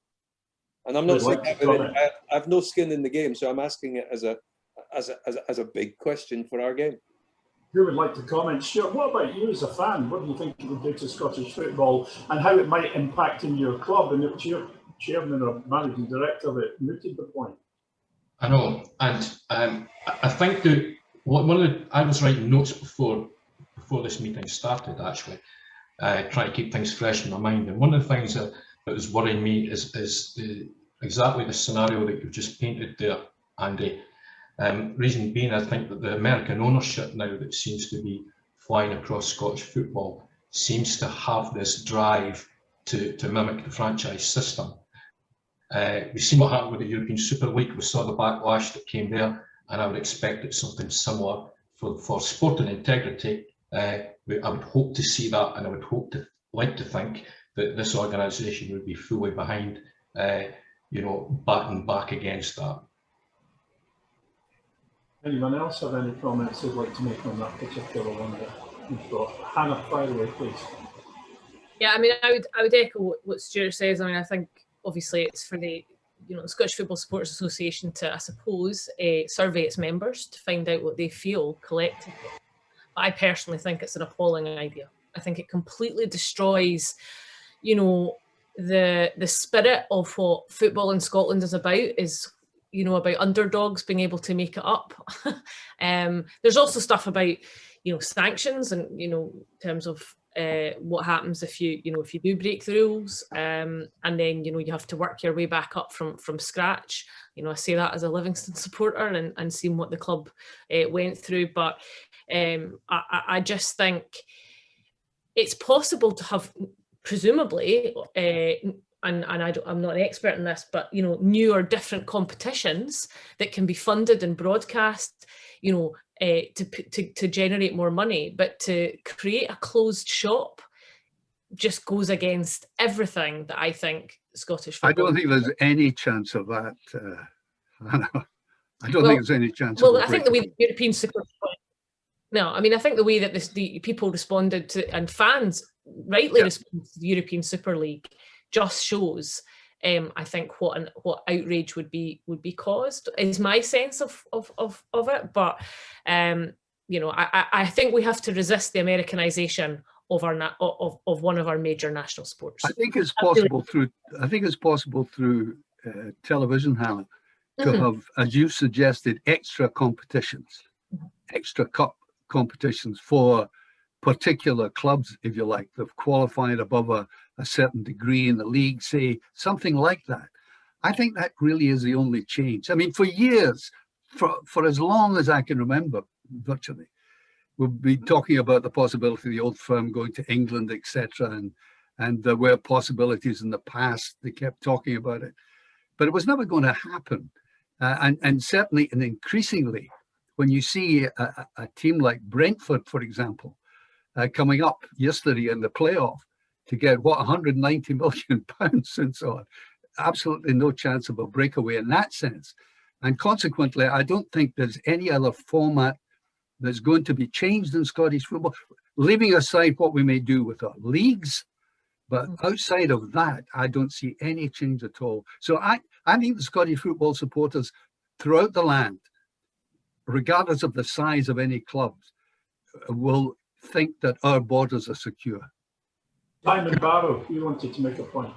And I'm not saying I have no skin in the game, so I'm asking it as a big question for our game. Who would like to comment? Stuart, what about you as a fan? What do you think it would do to Scottish football and how it might impact in your club? And it was your chairman or managing director that mooted the point. I know, and I think that I was writing notes before this meeting started, actually, trying to keep things fresh in my mind. And one of the things that was worrying me is exactly the scenario that you've just painted there, Andy. Reason being, I think that the American ownership now that seems to be flying across Scottish football seems to have this drive to mimic the franchise system. We've seen what happened with the European Super League. We saw the backlash that came there, and I would expect that something similar for sport and integrity. I would hope to see that, and I would like to think that this organisation would be fully behind, batting back against that. Anyone else have any comments they'd like to make on that particular one that you've got? Hannah, fire away, please. Yeah, I mean, I would echo what Stuart says. I mean, I think obviously it's for the Scottish Football Supporters Association to, I suppose, survey its members to find out what they feel collectively. But I personally think it's an appalling idea. I think it completely destroys, the spirit of what football in Scotland is about. Is about underdogs being able to make it up. There's also stuff about, sanctions and, in terms of what happens if you do break the rules, and then, you have to work your way back up from scratch. I say that as a Livingston supporter and seeing what the club went through. But I just think it's possible to have, presumably, and I'm not an expert in this, but new or different competitions that can be funded and broadcast, to generate more money. But to create a closed shop just goes against everything that I think Scottish football. I don't think there's any chance of that. I don't think there's any chance. Well, I think the way the European Super. No, I mean, I think the way that the people responded to, and fans rightly responded to the European Super League, just shows, I think, what outrage would be caused, is my sense of it. But I think we have to resist the Americanization of one of our major national sports. I think it's possible through television, Hannah, to have, as you suggested, extra competitions, extra cup competitions for particular clubs, if you like, that have qualified above a certain degree in the league, say, something like that. I think that really is the only change. I mean, for years, for as long as I can remember, virtually, we've been talking about the possibility of the old firm going to England, etc. And there were possibilities in the past. They kept talking about it, but it was never going to happen. And certainly and increasingly, when you see a team like Brentford, for example, coming up yesterday in the playoff to get, what, £190 million and so on, absolutely no chance of a breakaway in that sense. And consequently, I don't think there's any other format that's going to be changed in Scottish football, leaving aside what we may do with our leagues. But outside of that, I don't see any change at all. So I think the Scottish football supporters throughout the land, regardless of the size of any clubs, will think that our borders are secure. Simon Barrow, you wanted to make a point.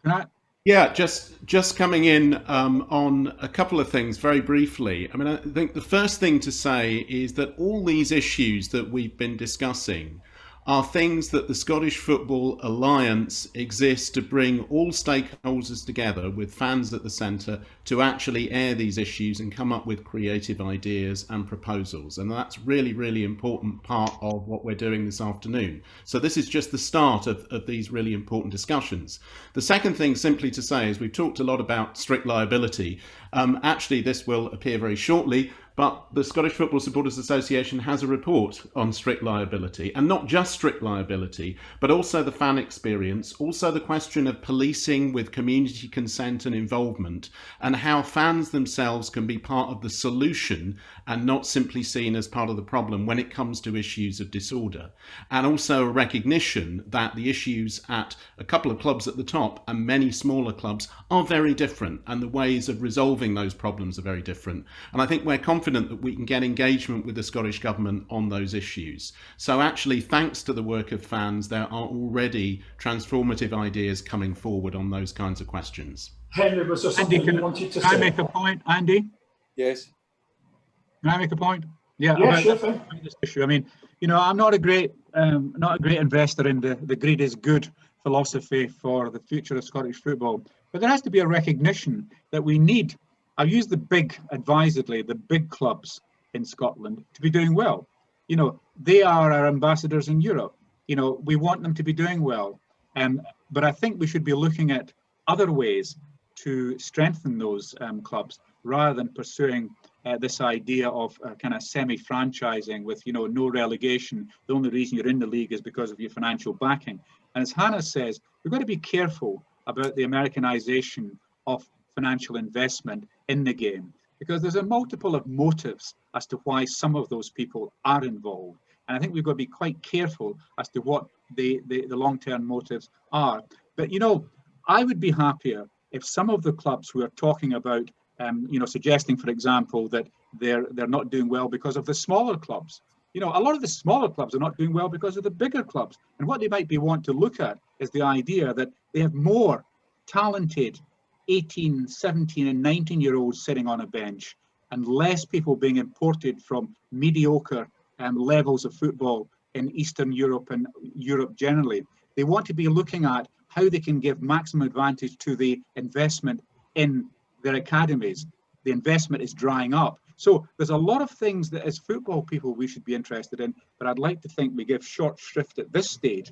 Can I? Yeah, just coming in on a couple of things very briefly. I mean, I think the first thing to say is that all these issues that we've been discussing are things that the Scottish Football Alliance exists to bring all stakeholders together with fans at the centre to actually air these issues and come up with creative ideas and proposals. And that's really, really important part of what we're doing this afternoon. So this is just the start of these really important discussions. The second thing simply to say is we've talked a lot about strict liability. Actually, this will appear very shortly, but the Scottish Football Supporters Association has a report on strict liability, and not just strict liability, but also the fan experience, also the question of policing with community consent and involvement, and how fans themselves can be part of the solution and not simply seen as part of the problem when it comes to issues of disorder. And also a recognition that the issues at a couple of clubs at the top and many smaller clubs are very different, and the ways of resolving those problems are very different. And I think we're confident that we can get engagement with the Scottish Government on those issues. So actually, thanks to the work of fans, there are already transformative ideas coming forward on those kinds of questions. Henry, was there something you wanted to say? Can I make a point, Andy? Yes. Can I make a point? Yeah, yeah, sure thing. This issue. I mean, you know, I'm not a great investor in the greed is good philosophy for the future of Scottish football, but there has to be a recognition that we need, I've used the big advisedly, the big clubs in Scotland to be doing well. You know, they are our ambassadors in Europe. You know, we want them to be doing well. But I think we should be looking at other ways to strengthen those clubs rather than pursuing this idea of kind of semi-franchising with, you know, no relegation. The only reason you're in the league is because of your financial backing. And as Hannah says, we've got to be careful about the Americanization of financial investment in the game, because there's a multiple of motives as to why some of those people are involved. And I think we've got to be quite careful as to what the long-term motives are. But, you know, I would be happier if some of the clubs who are talking about, you know, suggesting, for example, that they're not doing well because of the smaller clubs. You know, a lot of the smaller clubs are not doing well because of the bigger clubs. And what they might be want to look at is the idea that they have more talented 18, 17 and 19-year-olds sitting on a bench and less people being imported from mediocre levels of football in Eastern Europe and Europe generally. They want to be looking at how they can give maximum advantage to the investment in their academies. The investment is drying up. So there's a lot of things that as football people we should be interested in, but I'd like to think we give short shrift at this stage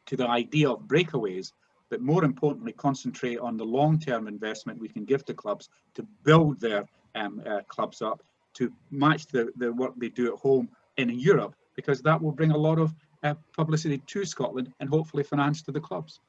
to the idea of breakaways, but more importantly, concentrate on the long-term investment we can give to clubs to build their clubs up, to match the work they do at home in Europe, because that will bring a lot of publicity to Scotland and hopefully finance to the clubs.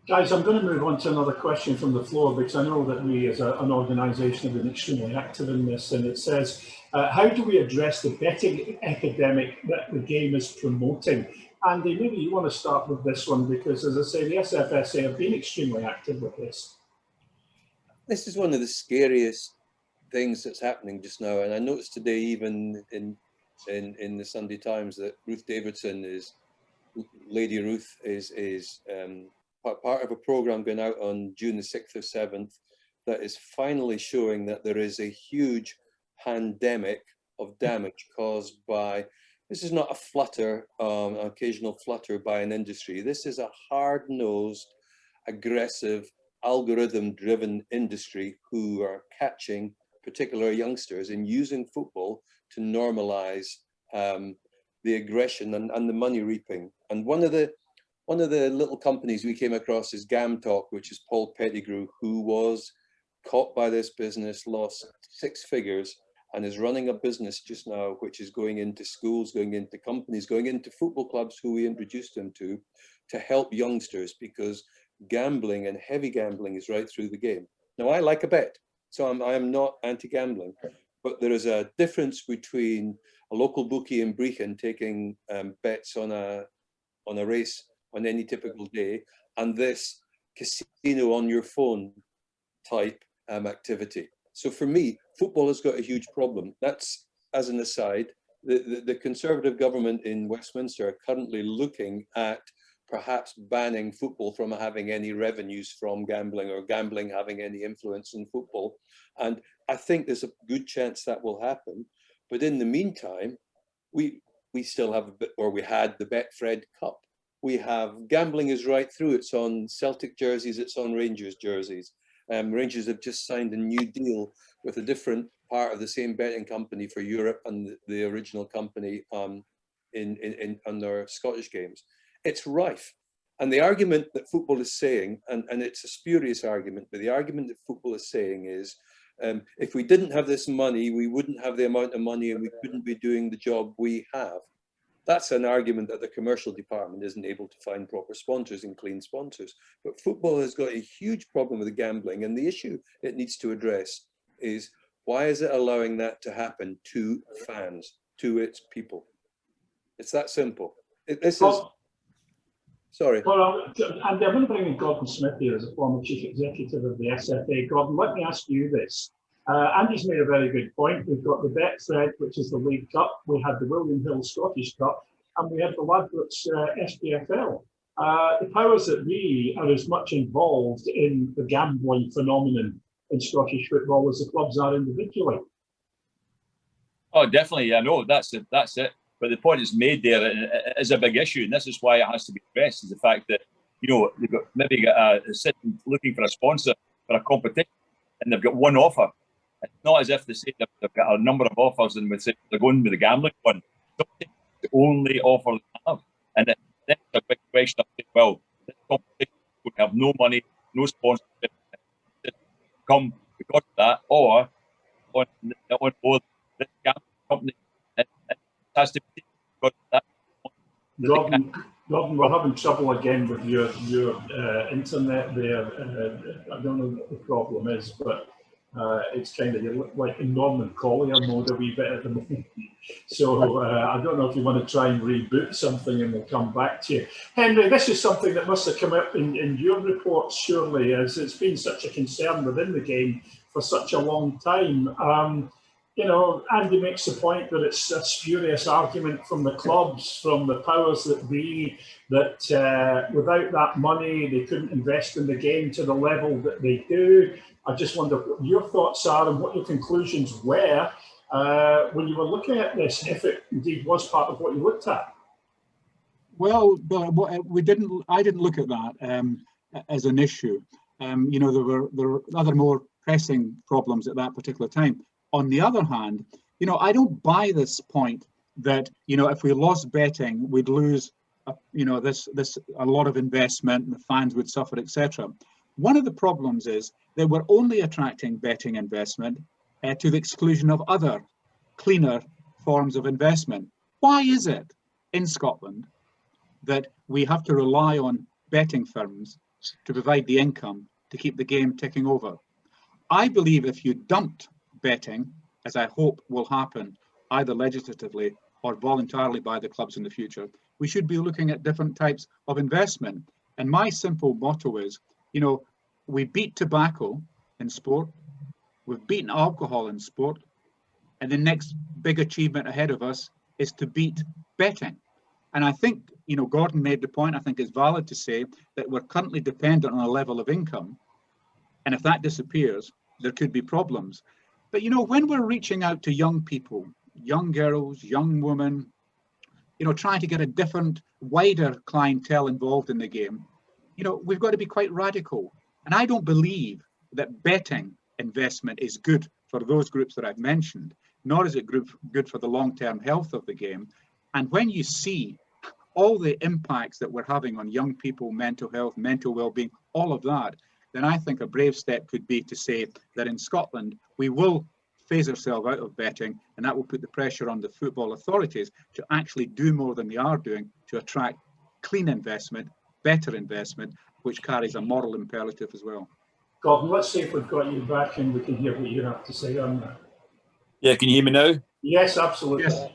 Guys, I'm going to move on to another question from the floor, because I know that we as an organisation have been extremely active in this, and it says, how do we address the betting epidemic that the game is promoting? Andy, maybe you want to start with this one, because as I say, the SFSA have been extremely active with this. This is one of the scariest things that's happening just now, and I noticed today even in the Sunday Times that Ruth Davidson Lady Ruth is part of a programme going out on June the 6th or 7th that is finally showing that there is a huge pandemic of damage caused by, this is not a flutter, an occasional flutter by an industry. This is a hard-nosed, aggressive, algorithm-driven industry who are catching particular youngsters and using football to normalise the aggression and the money reaping. And one of the little companies we came across is Gam Talk, which is Paul Pettigrew, who was caught by this business, lost 6 figures, and is running a business just now, which is going into schools, going into companies, going into football clubs who we introduced him to help youngsters, because gambling and heavy gambling is right through the game. Now, I like a bet, so I am not anti-gambling, but there is a difference between a local bookie in Brechin taking bets on a race on any typical day, and this casino on your phone type activity. So for me, football has got a huge problem. That's, as an aside, the Conservative government in Westminster are currently looking at perhaps banning football from having any revenues from gambling, or gambling having any influence in football. And I think there's a good chance that will happen. But in the meantime, we still have, we had the Betfred Cup. We have, gambling is right through. It's on Celtic jerseys, it's on Rangers jerseys. Rangers have just signed a new deal with a different part of the same betting company for Europe and the original company on their Scottish games. It's rife. And the argument that football is saying, and it's a spurious argument, but the argument that football is saying is, if we didn't have this money, we wouldn't have the amount of money and we couldn't be doing the job we have. That's an argument that the commercial department isn't able to find proper sponsors and clean sponsors. But football has got a huge problem with gambling, and the issue it needs to address is, why is it allowing that to happen to fans, to its people? It's that simple. Sorry. Well, I'm going to bring in Gordon Smith here as a former chief executive of the SFA. Gordon, let me ask you this. Andy's made a very good point. We've got the Betfred, which is the League Cup. We had the William Hill Scottish Cup, and we had the Ladbrokes SPFL. The powers that be are as much involved in the gambling phenomenon in Scottish football as the clubs are individually. Oh, definitely. I know that's it. But the point is made there is a big issue, and this is why it has to be addressed, is the fact that, they've got a sitting looking for a sponsor for a competition, and they've got one offer. It's not as if they say they've got a number of offers and would say they're going with the gambling one. It's the only offer they have. And that's a big question of, well, this competition would have no money, no sponsorship, come because of that, or on board this gambling company. It has to be because of that. Gordon, we're having trouble again with your internet there. I don't know what the problem is, but it's kind of, you look like in Norman Collier mode a wee bit at the moment. So I don't know if you want to try and reboot something and we'll come back to you. Henry, this is something that must have come up in your reports, surely, as it's been such a concern within the game for such a long time. Andy makes the point that it's a spurious argument from the clubs, from the powers that be, that without that money, they couldn't invest in the game to the level that they do. I just wonder what your thoughts are and what your conclusions were when you were looking at this, if it indeed was part of what you looked at. Well, I didn't look at that as an issue. There were other more pressing problems at that particular time. On the other hand, I don't buy this point that, if we lost betting, we'd lose, a lot of investment, and the fans would suffer, etc. One of the problems is that we're only attracting betting investment to the exclusion of other cleaner forms of investment. Why is it in Scotland that we have to rely on betting firms to provide the income to keep the game ticking over? I believe if you dumped betting, as I hope will happen either legislatively or voluntarily by the clubs in the future, we should be looking at different types of investment. And my simple motto is, we beat tobacco in sport, we've beaten alcohol in sport, and the next big achievement ahead of us is to beat betting. And I think, Gordon made the point, I think it's valid to say that we're currently dependent on a level of income. And if that disappears, there could be problems. But, when we're reaching out to young people, young girls, young women, trying to get a different, wider clientele involved in the game, we've got to be quite radical. And I don't believe that betting investment is good for those groups that I've mentioned, nor is it good for the long-term health of the game. And when you see all the impacts that we're having on young people, mental health, mental well-being, all of that, then I think a brave step could be to say that in Scotland, we will phase ourselves out of betting, and that will put the pressure on the football authorities to actually do more than they are doing to attract clean investment, better investment, which carries a moral imperative as well. Gordon, let's see if we've got you back and we can hear what you have to say on that. Yeah, can you hear me now? Yes, absolutely. Yes.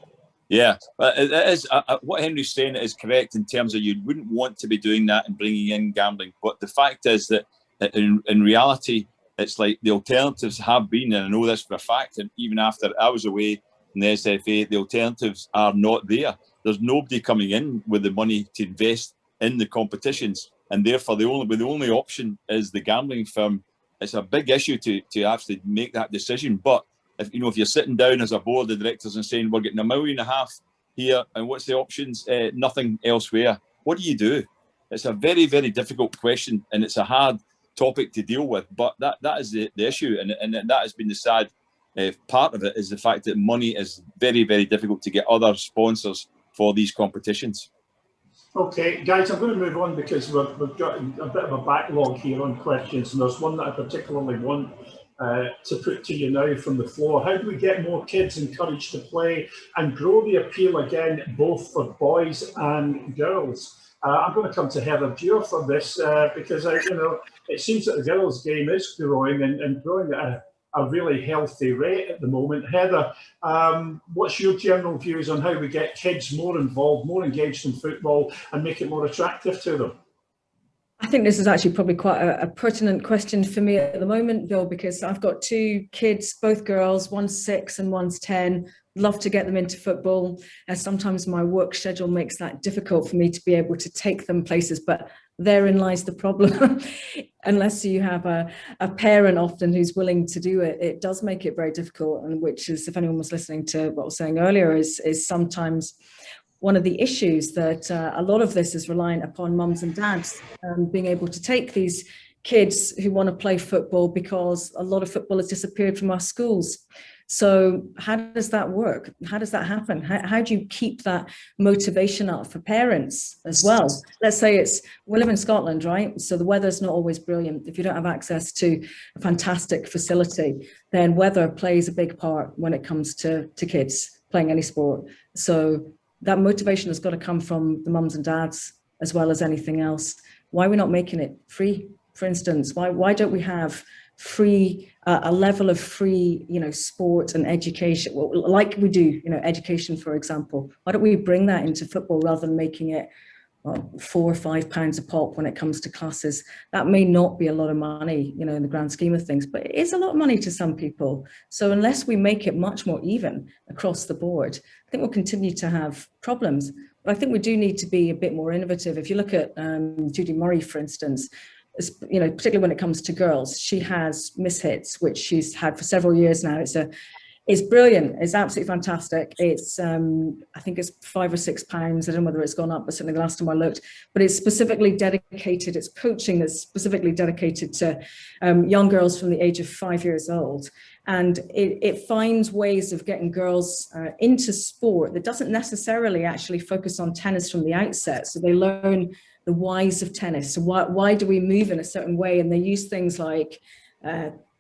Yeah, it is. What Henry's saying is correct in terms of you wouldn't want to be doing that and bringing in gambling. But the fact is that in reality, it's like the alternatives have been, and I know this for a fact, and even after I was away in the SFA, the alternatives are not there. There's nobody coming in with the money to invest in the competitions, and therefore the only option is the gambling firm. It's a big issue to actually make that decision. But if you're sitting down as a board of directors and saying we're getting $1.5 million here, and what's the options? Nothing elsewhere. What do you do? It's a very, very difficult question, and it's a hard topic to deal with. But that is the issue, and that has been the sad part of it, is the fact that money is very, very difficult to get other sponsors for these competitions. Okay, guys, I'm going to move on because we've got a bit of a backlog here on questions, and there's one that I particularly want to put to you now from the floor. How do we get more kids encouraged to play and grow the appeal again, both for boys and girls? I'm going to come to Heather Dewar for this because it seems that the girls' game is growing and growing at a really healthy rate at the moment. Heather, what's your general views on how we get kids more involved, more engaged in football, and make it more attractive to them? I think this is actually probably quite a pertinent question for me at the moment, Bill, because I've got 2 kids, both girls, one's 6 and one's 10. Love to get them into football. And sometimes my work schedule makes that difficult for me to be able to take them places, but therein lies the problem. Unless you have a parent often who's willing to do it, it does make it very difficult. And which is, if anyone was listening to what I was saying earlier, is sometimes one of the issues that a lot of this is reliant upon mums and dads being able to take these kids who want to play football, because a lot of football has disappeared from our schools. So how does that work? How does that happen? How do you keep that motivation up for parents as well? Let's say we live in Scotland, right? So the weather's not always brilliant. If you don't have access to a fantastic facility, then weather plays a big part when it comes to kids playing any sport. So that motivation has got to come from the mums and dads as well as anything else. Why are we not making it free, for instance? Why don't we have free, a level of free, sport and education, like we do, education, for example? Why don't we bring that into football rather than making it £4 or £5 a pop when it comes to classes? That may not be a lot of money, in the grand scheme of things, but it is a lot of money to some people. So unless we make it much more even across the board, I think we'll continue to have problems. But I think we do need to be a bit more innovative. If you look at Judy Murray, for instance, particularly when it comes to girls, she has Miss Hits, which she's had for several years now. It's brilliant. It's absolutely fantastic. It's I think it's £5 or £6. I don't know whether it's gone up, but certainly the last time I looked. But it's specifically dedicated. It's coaching that's specifically dedicated to young girls from the age of 5 years old. And it finds ways of getting girls into sport that doesn't necessarily actually focus on tennis from the outset. So they learn the whys of tennis. So why do we move in a certain way? And they use things like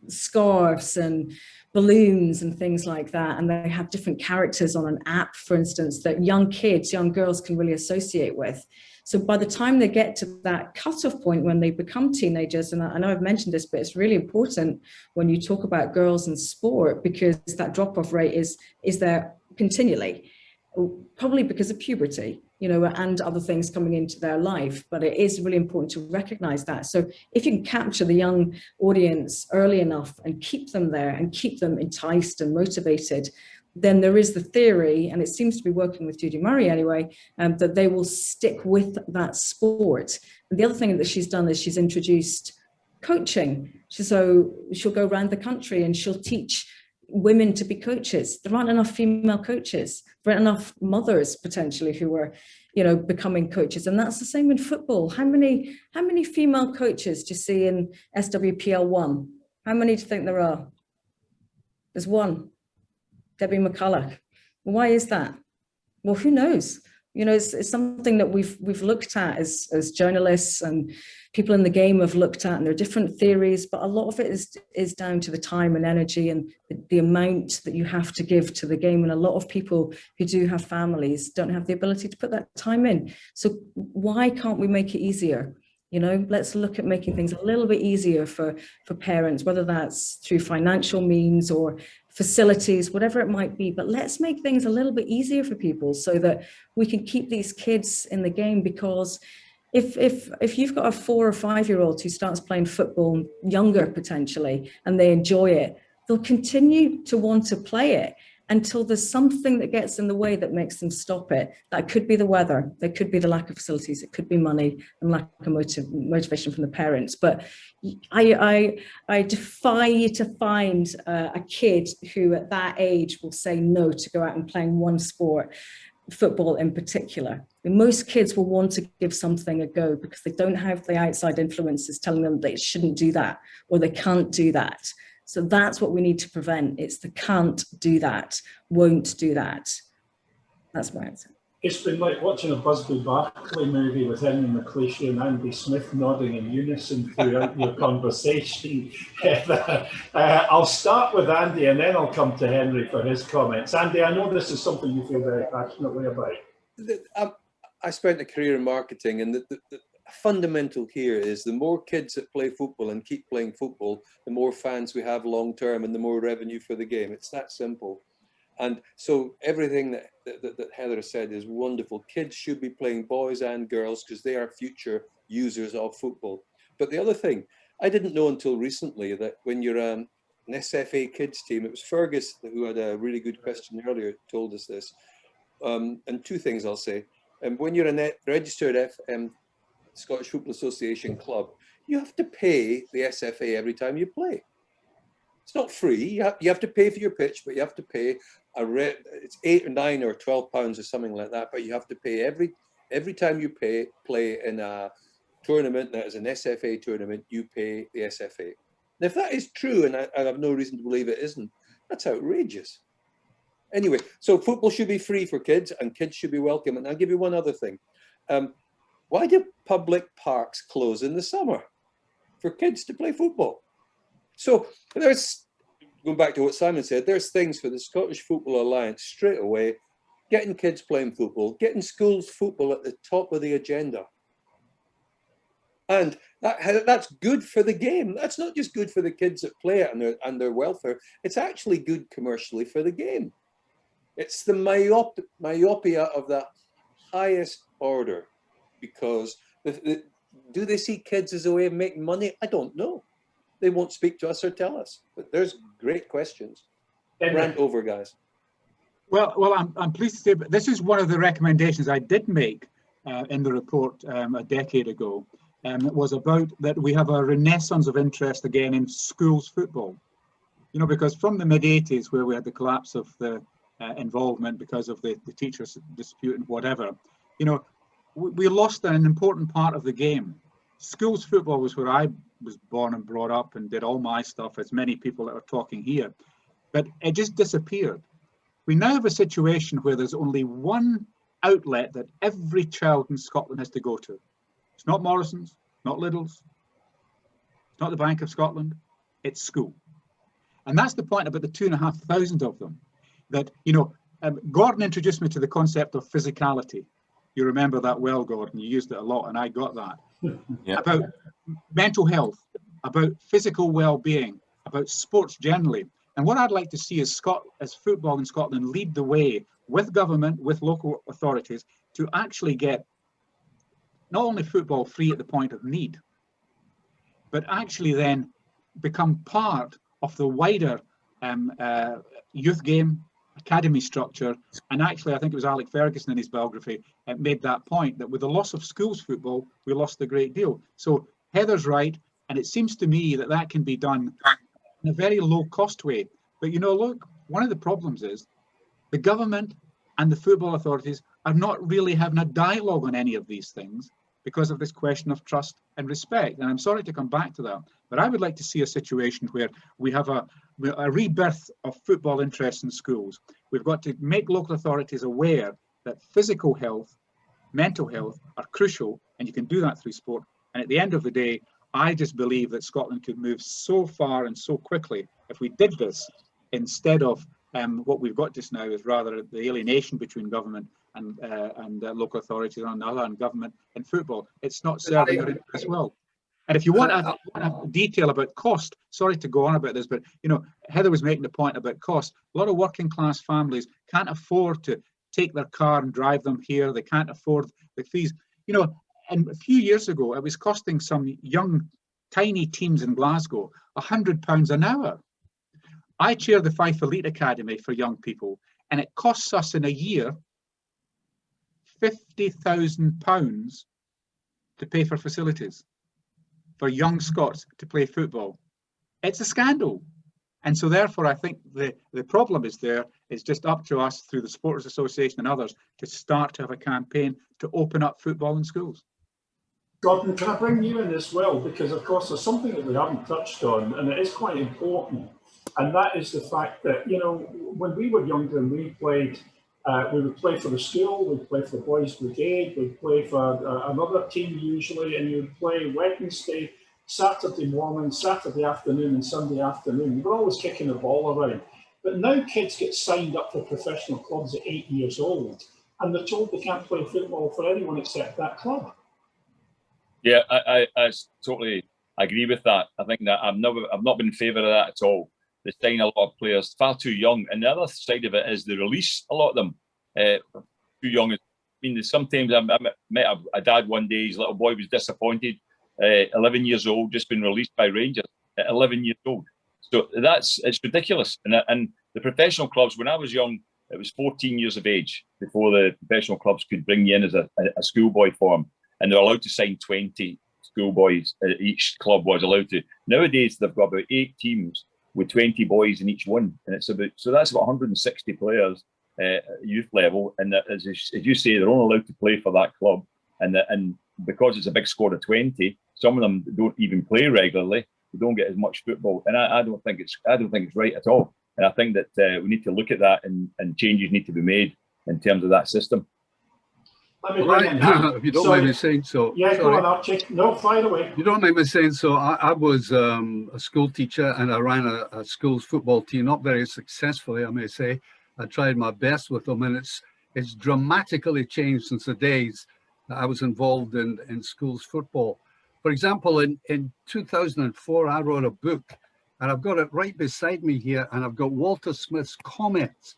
scarves and balloons and things like that. And they have different characters on an app, for instance, that young girls can really associate with. So by the time they get to that cutoff point when they become teenagers, and I know I've mentioned this, but it's really important when you talk about girls and sport, because that drop-off rate is there continually, probably because of puberty, and other things coming into their life. But it is really important to recognize that. So if you can capture the young audience early enough and keep them there and keep them enticed and motivated, then there is the theory, and it seems to be working with Judy Murray anyway, that they will stick with that sport. And the other thing that she's done is she's introduced coaching. So she'll go around the country and she'll teach women to be coaches. There aren't enough female coaches. There aren't enough mothers potentially who are, becoming coaches. And that's the same in football. How many female coaches do you see in SWPL 1? How many do you think there are? There's one. Debbie McCulloch. Why is that? Well, who knows? You know, it's something that we've looked at as journalists, and people in the game have looked at, and there are different theories, but a lot of it is down to the time and energy and the amount that you have to give to the game. And a lot of people who do have families don't have the ability to put that time in. So why can't we make it easier? You know, let's look at making things a little bit easier for parents, whether that's through financial means or facilities, whatever it might be. But let's make things a little bit easier for people so that we can keep these kids in the game. Because if you've got a 4 or 5 year old who starts playing football younger potentially, and they enjoy it, they'll continue to want to play it until there's something that gets in the way that makes them stop it. That could be the weather, there could be the lack of facilities, it could be money and lack of motivation from the parents. But I defy you to find a kid who at that age will say no to go out and playing one sport, football in particular. Most kids will want to give something a go because they don't have the outside influences telling them they shouldn't do that or they can't do that. So that's what we need to prevent. It's the can't do that, won't do that. That's my answer. It's been like watching a Busby Berkeley movie with Henry McLeish and Andy Smith nodding in unison throughout your conversation. I'll start with Andy and then I'll come to Henry for his comments. Andy, I know this is something you feel very passionately about. I spent a career in marketing, and the fundamental here is the more kids that play football and keep playing football, the more fans we have long term and the more revenue for the game. It's that simple. And so everything that Heather said is wonderful. Kids should be playing, boys and girls, because they are future users of football. But the other thing, I didn't know until recently that when you're an SFA kids team, it was Fergus who had a really good question earlier, told us this. And two things I'll say. When you're a registered Scottish Football Association club, you have to pay the SFA every time you play. It's not free. You have to pay for your pitch, but you have to pay it's £8 or £9 or £12 or something like that. But you have to pay every time you play in a tournament that is an SFA tournament. You pay the SFA. And if that is true, and I have no reason to believe it isn't, that's outrageous. Anyway, so football should be free for kids, and kids should be welcome. And I'll give you one other thing. Why do public parks close in the summer for kids to play football? So there's, going back to what Simon said, there's things for the Scottish Football Alliance straight away, getting kids playing football, getting schools football at the top of the agenda. And that's good for the game. That's not just good for the kids that play it and their welfare. It's actually good commercially for the game. It's the myopia of the highest order, because do they see kids as a way of making money? I don't know. They won't speak to us or tell us. But there's great questions. Rant over, guys. Well, I'm pleased to say, but this is one of the recommendations I did make in the report a decade ago. It was about that we have a renaissance of interest again in schools football. You know, because from the mid-80s, where we had the collapse of the involvement because of the teachers' dispute and whatever, you know, we lost an important part of the game. Schools football was where I was born and brought up and did all my stuff, as many people that are talking here, but it just disappeared. We now have a situation where there's only one outlet that every child in Scotland has to go to. It's not Morrison's, not Lidl's, it's not the Bank of Scotland, it's school. And that's the point about the 2,500 of them. That, you know, Gordon introduced me to the concept of physicality. You remember that well, Gordon, you used it a lot and I got that. Yeah. About mental health, about physical well-being, about sports generally. And what I'd like to see is football in Scotland lead the way with government, with local authorities, to actually get not only football free at the point of need, but actually then become part of the wider youth game, academy structure. And actually, I think it was Alec Ferguson in his biography made that point, that with the loss of schools football, we lost a great deal. So Heather's right, and it seems to me that that can be done in a very low cost way. But you know, look, one of the problems is the government and the football authorities are not really having a dialogue on any of these things because of this question of trust and respect. And I'm sorry to come back to that, but I would like to see a situation where we have a rebirth of football interest in schools. We've got to make local authorities aware that physical health, mental health are crucial, and you can do that through sport. And at the end of the day, I just believe that Scotland could move so far and so quickly if we did this, instead of what we've got just now is rather the alienation between government and local authorities on the other, and government and football. It's not serving our interests well. And if you want a detail about cost, sorry to go on about this, but you know, Heather was making the point about cost. A lot of working class families can't afford to take their car and drive them here. They can't afford the fees. You know, and a few years ago, it was costing some young, tiny teams in Glasgow £100 an hour. I chair the Fife Elite Academy for young people, and it costs us in a year £50,000 to pay for facilities for young Scots to play football. It's a scandal. And so therefore, I think the problem is there. It's just up to us through the Supporters Association and others to start to have a campaign to open up football in schools. Gordon, can I bring you in as well? Because of course there's something that we haven't touched on, and it is quite important. And that is the fact that, you know, when we were younger and we played, we would play for the school, we'd play for Boys Brigade, we'd play for another team usually, and you'd play Wednesday, Saturday morning, Saturday afternoon and Sunday afternoon. We were always kicking the ball around. But now kids get signed up for professional clubs at 8 years old, and they're told they can't play football for anyone except that club. Yeah, I totally agree with that. I think that I've not been in favour of that at all. They sign a lot of players far too young, and the other side of it is they release a lot of them too young. I mean, sometimes I met a dad one day. His little boy was disappointed. 11 years old, just been released by Rangers at 11 years old. So it's ridiculous. And the professional clubs, when I was young, it was 14 years of age before the professional clubs could bring you in as a schoolboy for them. And they're allowed to sign 20 schoolboys. Each club was allowed to. Nowadays, they've got about 8 teams with 20 boys in each one. And that's about 160 players at youth level. And as you say, they're only allowed to play for that club. And because it's a big squad of 20, some of them don't even play regularly. They don't get as much football. And I don't think it's right at all. And I think that we need to look at that, and changes need to be made in terms of that system. If you don't mind me saying so. Yeah, go on, Archie. No, fire away. You don't mind me saying so. I was a school teacher, and I ran a school's football team, not very successfully, I may say. I tried my best with them, and it's dramatically changed since the days that I was involved in schools football. For example, in 2004, I wrote a book, and I've got it right beside me here, and I've got Walter Smith's comments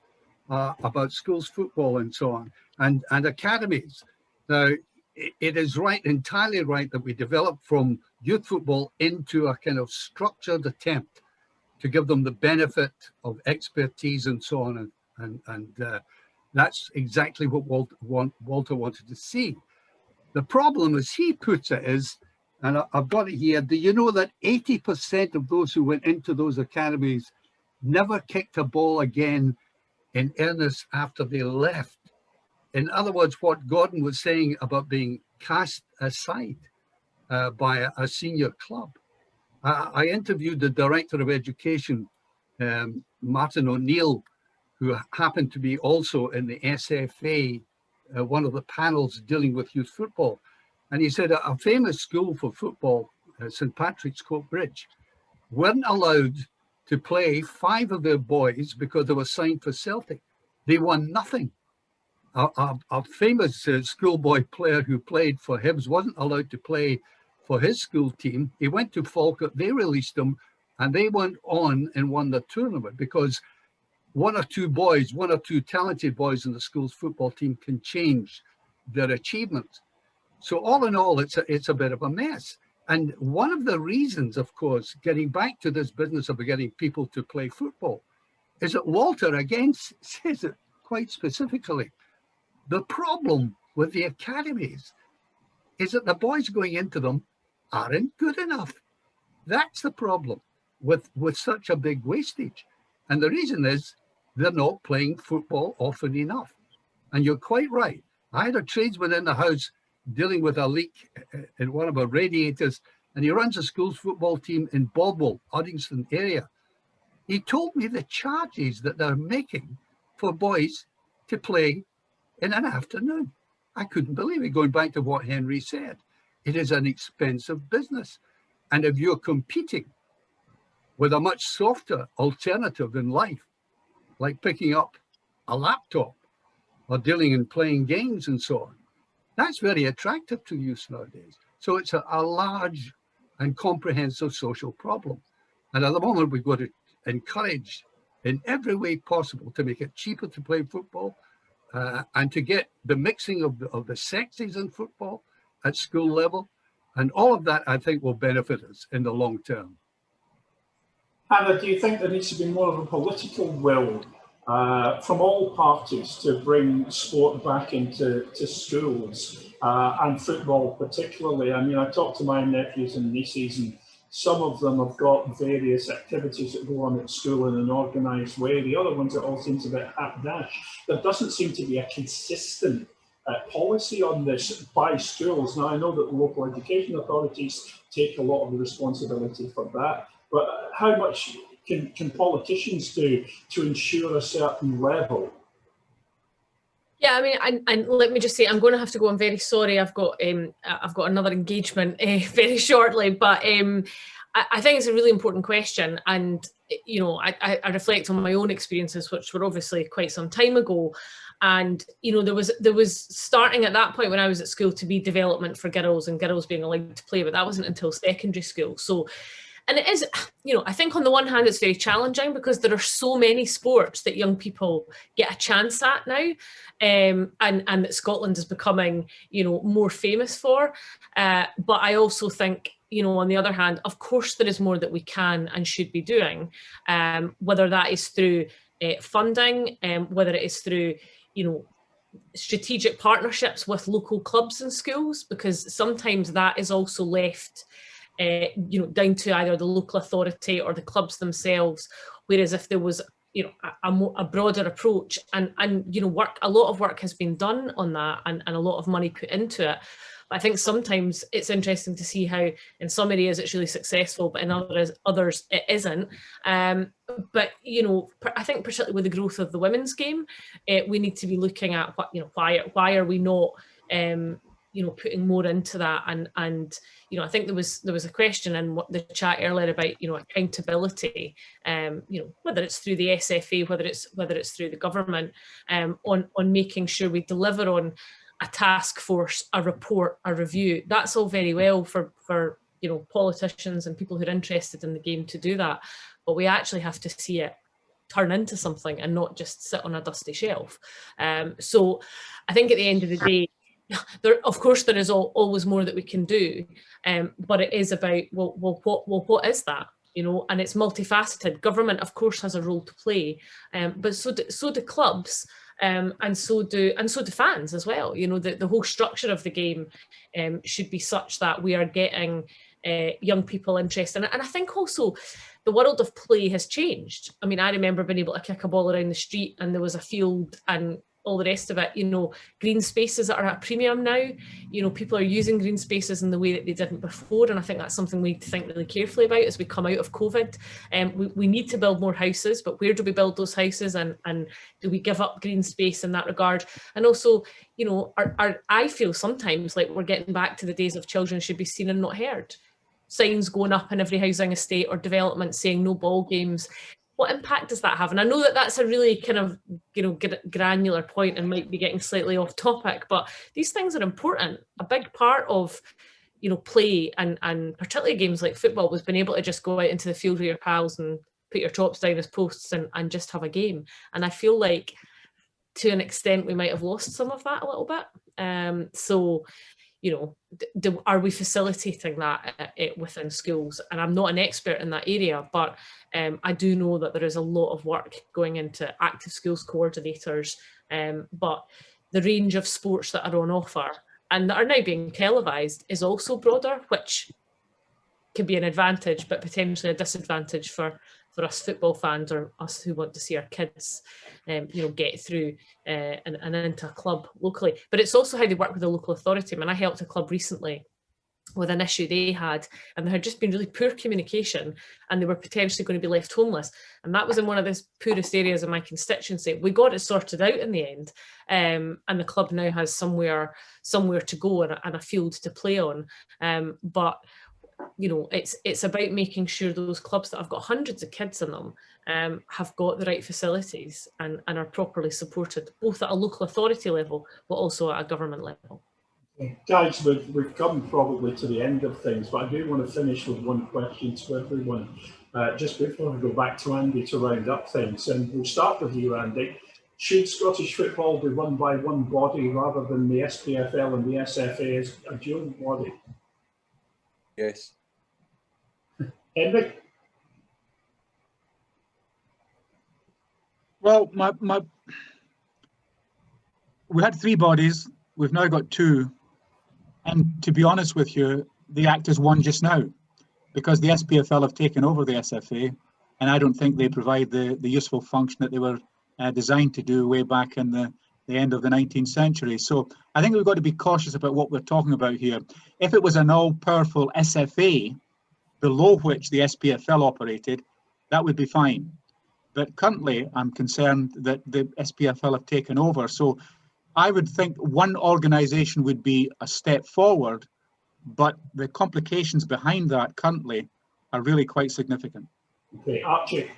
about schools football and so on, and academies. Now, it is right, entirely right, that we develop from youth football into a kind of structured attempt to give them the benefit of expertise and so on, and that's exactly what Walter wanted to see. The problem, as he puts it, is, and I've got it here, do you know that 80% of those who went into those academies never kicked a ball again in earnest after they left? In other words, what Gordon was saying about being cast aside by a senior club. I interviewed the Director of Education, Martin O'Neill, who happened to be also in the SFA, one of the panels dealing with youth football. And he said a famous school for football, St. Patrick's Coatbridge, weren't allowed to play 5 of their boys because they were signed for Celtic. They won nothing. A famous schoolboy player who played for Hibs wasn't allowed to play for his school team. He went to Falkirk, they released him, and they went on and won the tournament because one or two talented boys in the school's football team can change their achievements. So all in all, it's a bit of a mess. And one of the reasons, of course, getting back to this business of getting people to play football, is that Walter again says it quite specifically. The problem with the academies is that the boys going into them aren't good enough. That's the problem with such a big wastage. And the reason is they're not playing football often enough. And you're quite right. I had a tradesman in the house dealing with a leak in one of our radiators, and he runs a school's football team in Baldwell, Uddingston area. He told me the charges that they're making for boys to play in an afternoon. I couldn't believe it. Going back to what Henry said, it is an expensive business. And if you're competing with a much softer alternative in life, like picking up a laptop or dealing and playing games and so on, that's very attractive to youth nowadays. So it's a large and comprehensive social problem. And at the moment, we've got to encourage in every way possible to make it cheaper to play football and to get the mixing of the sexes in football at school level. And all of that, I think, will benefit us in the long term. Hannah, do you think there needs to be more of a political will from all parties to bring sport back into schools and football particularly? I mean, I talk to my nephews and nieces, and some of them have got various activities that go on at school in an organised way. The other ones, it all seems a bit hapdash. There doesn't seem to be a consistent policy on this by schools. Now, I know that the local education authorities take a lot of the responsibility for that, but how much can politicians do to ensure a certain level? Yeah, I mean, and let me just say, I'm going to have to go. I'm very sorry. I've got another engagement very shortly, but I think it's a really important question. And you know, I reflect on my own experiences, which were obviously quite some time ago. And you know, there was starting at that point when I was at school to be development for girls and girls being allowed to play, but that wasn't until secondary school. So. And it is, you know, I think on the one hand, it's very challenging because there are so many sports that young people get a chance at now, and that Scotland is becoming, you know, more famous for. But I also think, you know, on the other hand, of course, there is more that we can and should be doing, whether that is through funding, whether it is through, you know, strategic partnerships with local clubs and schools, because sometimes that is also left you know, down to either the local authority or the clubs themselves. Whereas if there was, you know, a broader approach and you know, a lot of work has been done on that and a lot of money put into it. But I think sometimes it's interesting to see how in some areas it's really successful, but in others it isn't. But you know, I think particularly with the growth of the women's game, we need to be looking at what, you know, why are we not you know, putting more into that, and you know, I think there was a question in the chat earlier about, you know, accountability, you know, whether it's through the SFA, whether it's through the government, on making sure we deliver on a task force, a report, a review. That's all very well for you know, politicians and people who are interested in the game to do that, but we actually have to see it turn into something and not just sit on a dusty shelf. So I think at the end of the day, of course, there is always more that we can do, but it is about what is that, you know? And it's multifaceted. Government, of course, has a role to play, but so do clubs, and so do fans as well. You know, the whole structure of the game should be such that we are getting young people interested. And I think also the world of play has changed. I mean, I remember being able to kick a ball around the street and there was a field and all the rest of it. You know, green spaces that are at a premium now. You know, people are using green spaces in the way that they didn't before, and I think that's something we need to think really carefully about as we come out of COVID. We need to build more houses, but where do we build those houses, and do we give up green space in that regard? And also, you know, I feel sometimes like we're getting back to the days of children should be seen and not heard. Signs going up in every housing estate or development saying no ball games. What impact does that have? And I know that that's a really kind of, you know, granular point and might be getting slightly off topic, but these things are important. A big part of, you know, play and particularly games like football was being able to just go out into the field with your pals and put your chops down as posts and just have a game. And I feel like to an extent we might have lost some of that a little bit. So, you know, are we facilitating that within schools? And I'm not an expert in that area, but I do know that there is a lot of work going into active schools coordinators, but the range of sports that are on offer and that are now being televised is also broader, which can be an advantage, but potentially a disadvantage for us football fans or us who want to see our kids, you know, get through and into a club locally. But it's also how they work with the local authority. I mean, I helped a club recently with an issue they had, and there had just been really poor communication, and they were potentially going to be left homeless. And that was in one of the poorest areas of my constituency. We got it sorted out in the end, and the club now has somewhere to go and a field to play on. But you know, it's about making sure those clubs that have got hundreds of kids in them have got the right facilities and are properly supported, both at a local authority level, but also at a government level. Guys, we've come probably to the end of things, but I do want to finish with one question to everyone, just before we go back to Andy to round up things. And we'll start with you, Andy. Should Scottish football be run by one body rather than the SPFL and the SFA as a dual body? Yes. Henry? Well, we had 3 bodies. We've now got 2. And to be honest with you, they act as one just now, because the SPFL have taken over the SFA, and I don't think they provide the useful function that they were designed to do way back in the end of the 19th century. So I think we've got to be cautious about what we're talking about here. If it was an all-powerful SFA, below which the SPFL operated, that would be fine. But currently, I'm concerned that the SPFL have taken over. So I would think one organisation would be a step forward, but the complications behind that currently are really quite significant. Okay, Archie.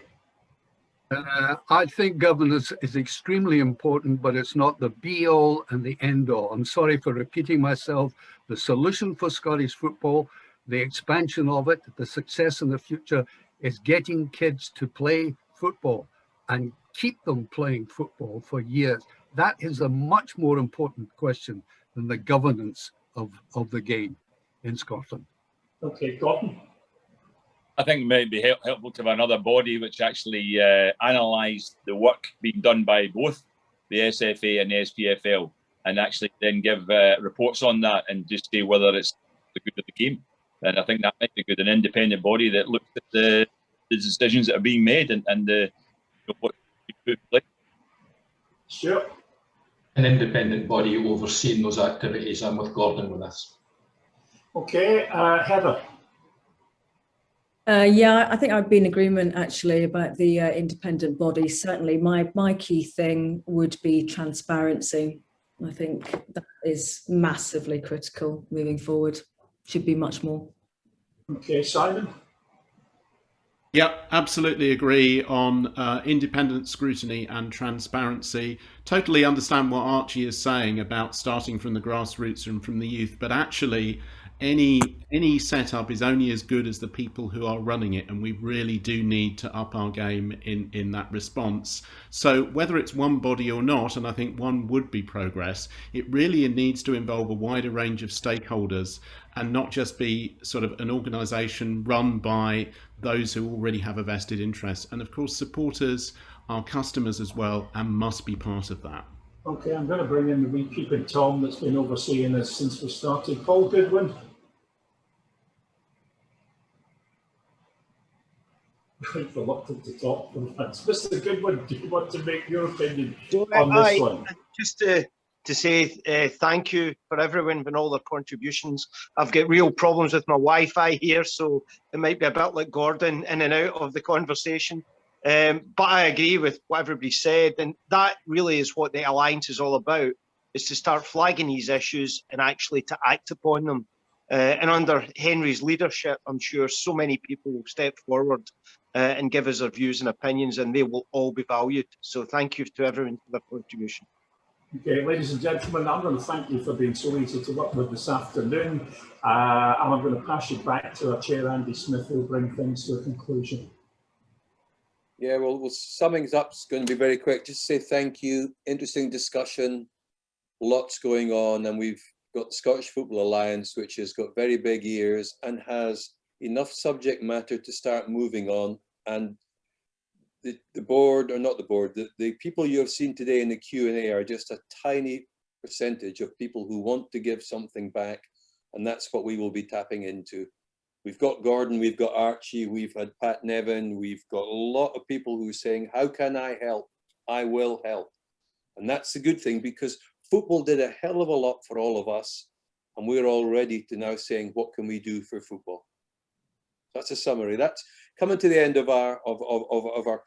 I think governance is extremely important, but it's not the be-all and the end-all. I'm sorry for repeating myself. The solution for Scottish football, the expansion of it, the success in the future is getting kids to play football and keep them playing football for years. That is a much more important question than the governance of the game in Scotland. Okay, Gordon. I think it might be helpful to have another body which actually analysed the work being done by both the SFA and the SPFL, and actually then give reports on that and just say whether it's the good of the game. And I think that might be good, an independent body that looks at the decisions that are being made and what you put in place. Sure. An independent body overseeing those activities. I'm with Gordon with this. Okay, Heather. Yeah, I think I'd be in agreement actually about the independent body. Certainly my key thing would be transparency. I think that is massively critical moving forward. Should be much more. Okay, Simon. Yeah, absolutely agree on independent scrutiny and transparency. Totally understand what Archie is saying about starting from the grassroots and from the youth, but actually any setup is only as good as the people who are running it, and we really do need to up our game in that response. So whether it's one body or not, and I think one would be progress, it really needs to involve a wider range of stakeholders and not just be sort of an organisation run by those who already have a vested interest. And of course supporters are customers as well and must be part of that. Okay, I'm going to bring in the beekeeping Tom that's been overseeing this since we started. Paul Goodwin. Quite reluctant to talk. Mr. Goodwin, do you want to make your opinion on this one? Just to say thank you for everyone and all their contributions. I've got real problems with my Wi-Fi here, so it might be a bit like Gordon in and out of the conversation. But I agree with what everybody said, and that really is what the Alliance is all about, is to start flagging these issues and actually to act upon them. And under Henry's leadership, I'm sure so many people will step forward and give us their views and opinions, and they will all be valued. So thank you to everyone for their contribution. Okay, ladies and gentlemen, I'm going to thank you for being so easy to work with this afternoon. And I'm going to pass you back to our chair, Andy Smith, who will bring things to a conclusion. Yeah, well, summing up is going to be very quick. Just say thank you. Interesting discussion, lots going on, and we've got the Scottish Football Alliance, which has got very big ears and has enough subject matter to start moving on. And the board, or not the board, the people you have seen today in the Q&A are just a tiny percentage of people who want to give something back, and that's what we will be tapping into. We've got Gordon, we've got Archie, we've had Pat Nevin, we've got a lot of people who are saying, how can I help? I will help. And that's the good thing, because football did a hell of a lot for all of us. And we're all ready to now saying, what can we do for football? That's a summary. That's coming to the end of our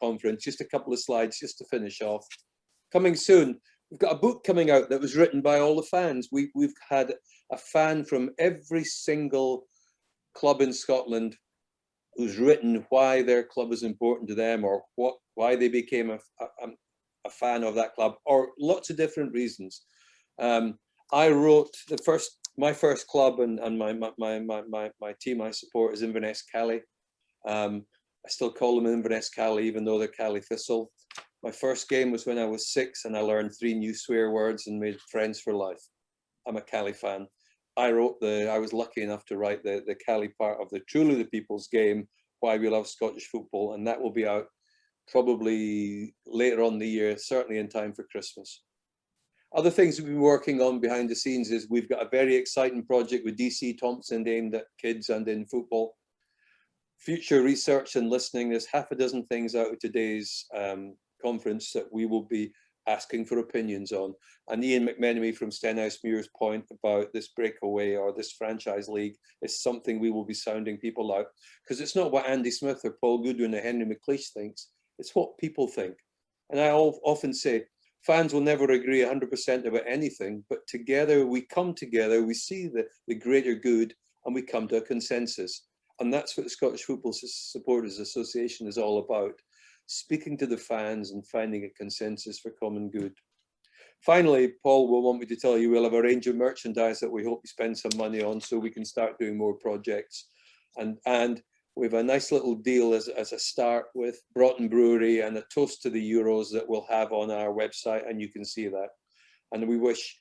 conference. Just a couple of slides just to finish off. Coming soon, we've got a book coming out that was written by all the fans. We've had a fan from every single club in Scotland who's written why their club is important to them, or why they became a fan of that club, or lots of different reasons. I wrote my first club, and my team I support is Inverness Cali. I still call them Inverness Cali, even though they're Cali Thistle. My first game was when I was 6, and I learned 3 new swear words and made friends for life. I'm a Cali fan. I was lucky enough to write the Cali part of the Truly the People's Game, Why We Love Scottish Football, and that will be out probably later on in the year, certainly in time for Christmas. Other things we've been working on behind the scenes is we've got a very exciting project with DC Thompson aimed at kids and in football. Future research and listening, there's half a dozen things out of today's conference that we will be asking for opinions on. And Ian McMenemy from Stenhousemuir's point about this breakaway or this franchise league is something we will be sounding people out, because it's not what Andy Smith or Paul Goodwin or Henry McLeish thinks, it's what people think. And I often say, fans will never agree 100% about anything, but together we come together, we see the greater good, and we come to a consensus. And that's what the Scottish Football Supporters Association is all about, speaking to the fans and finding a consensus for common good. Finally, Paul will want me to tell you we'll have a range of merchandise that we hope you spend some money on so we can start doing more projects. And we have a nice little deal as a start with Broughton Brewery and a toast to the Euros that we'll have on our website, and you can see that. And we wish,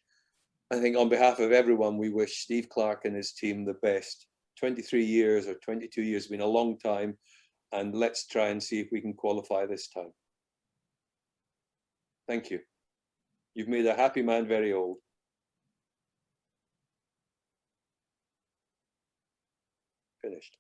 I think on behalf of everyone, we wish Steve Clarke and his team the best. 23 years or 22 years has been a long time, and let's try and see if we can qualify this time. Thank you. You've made a happy man very old. Finished.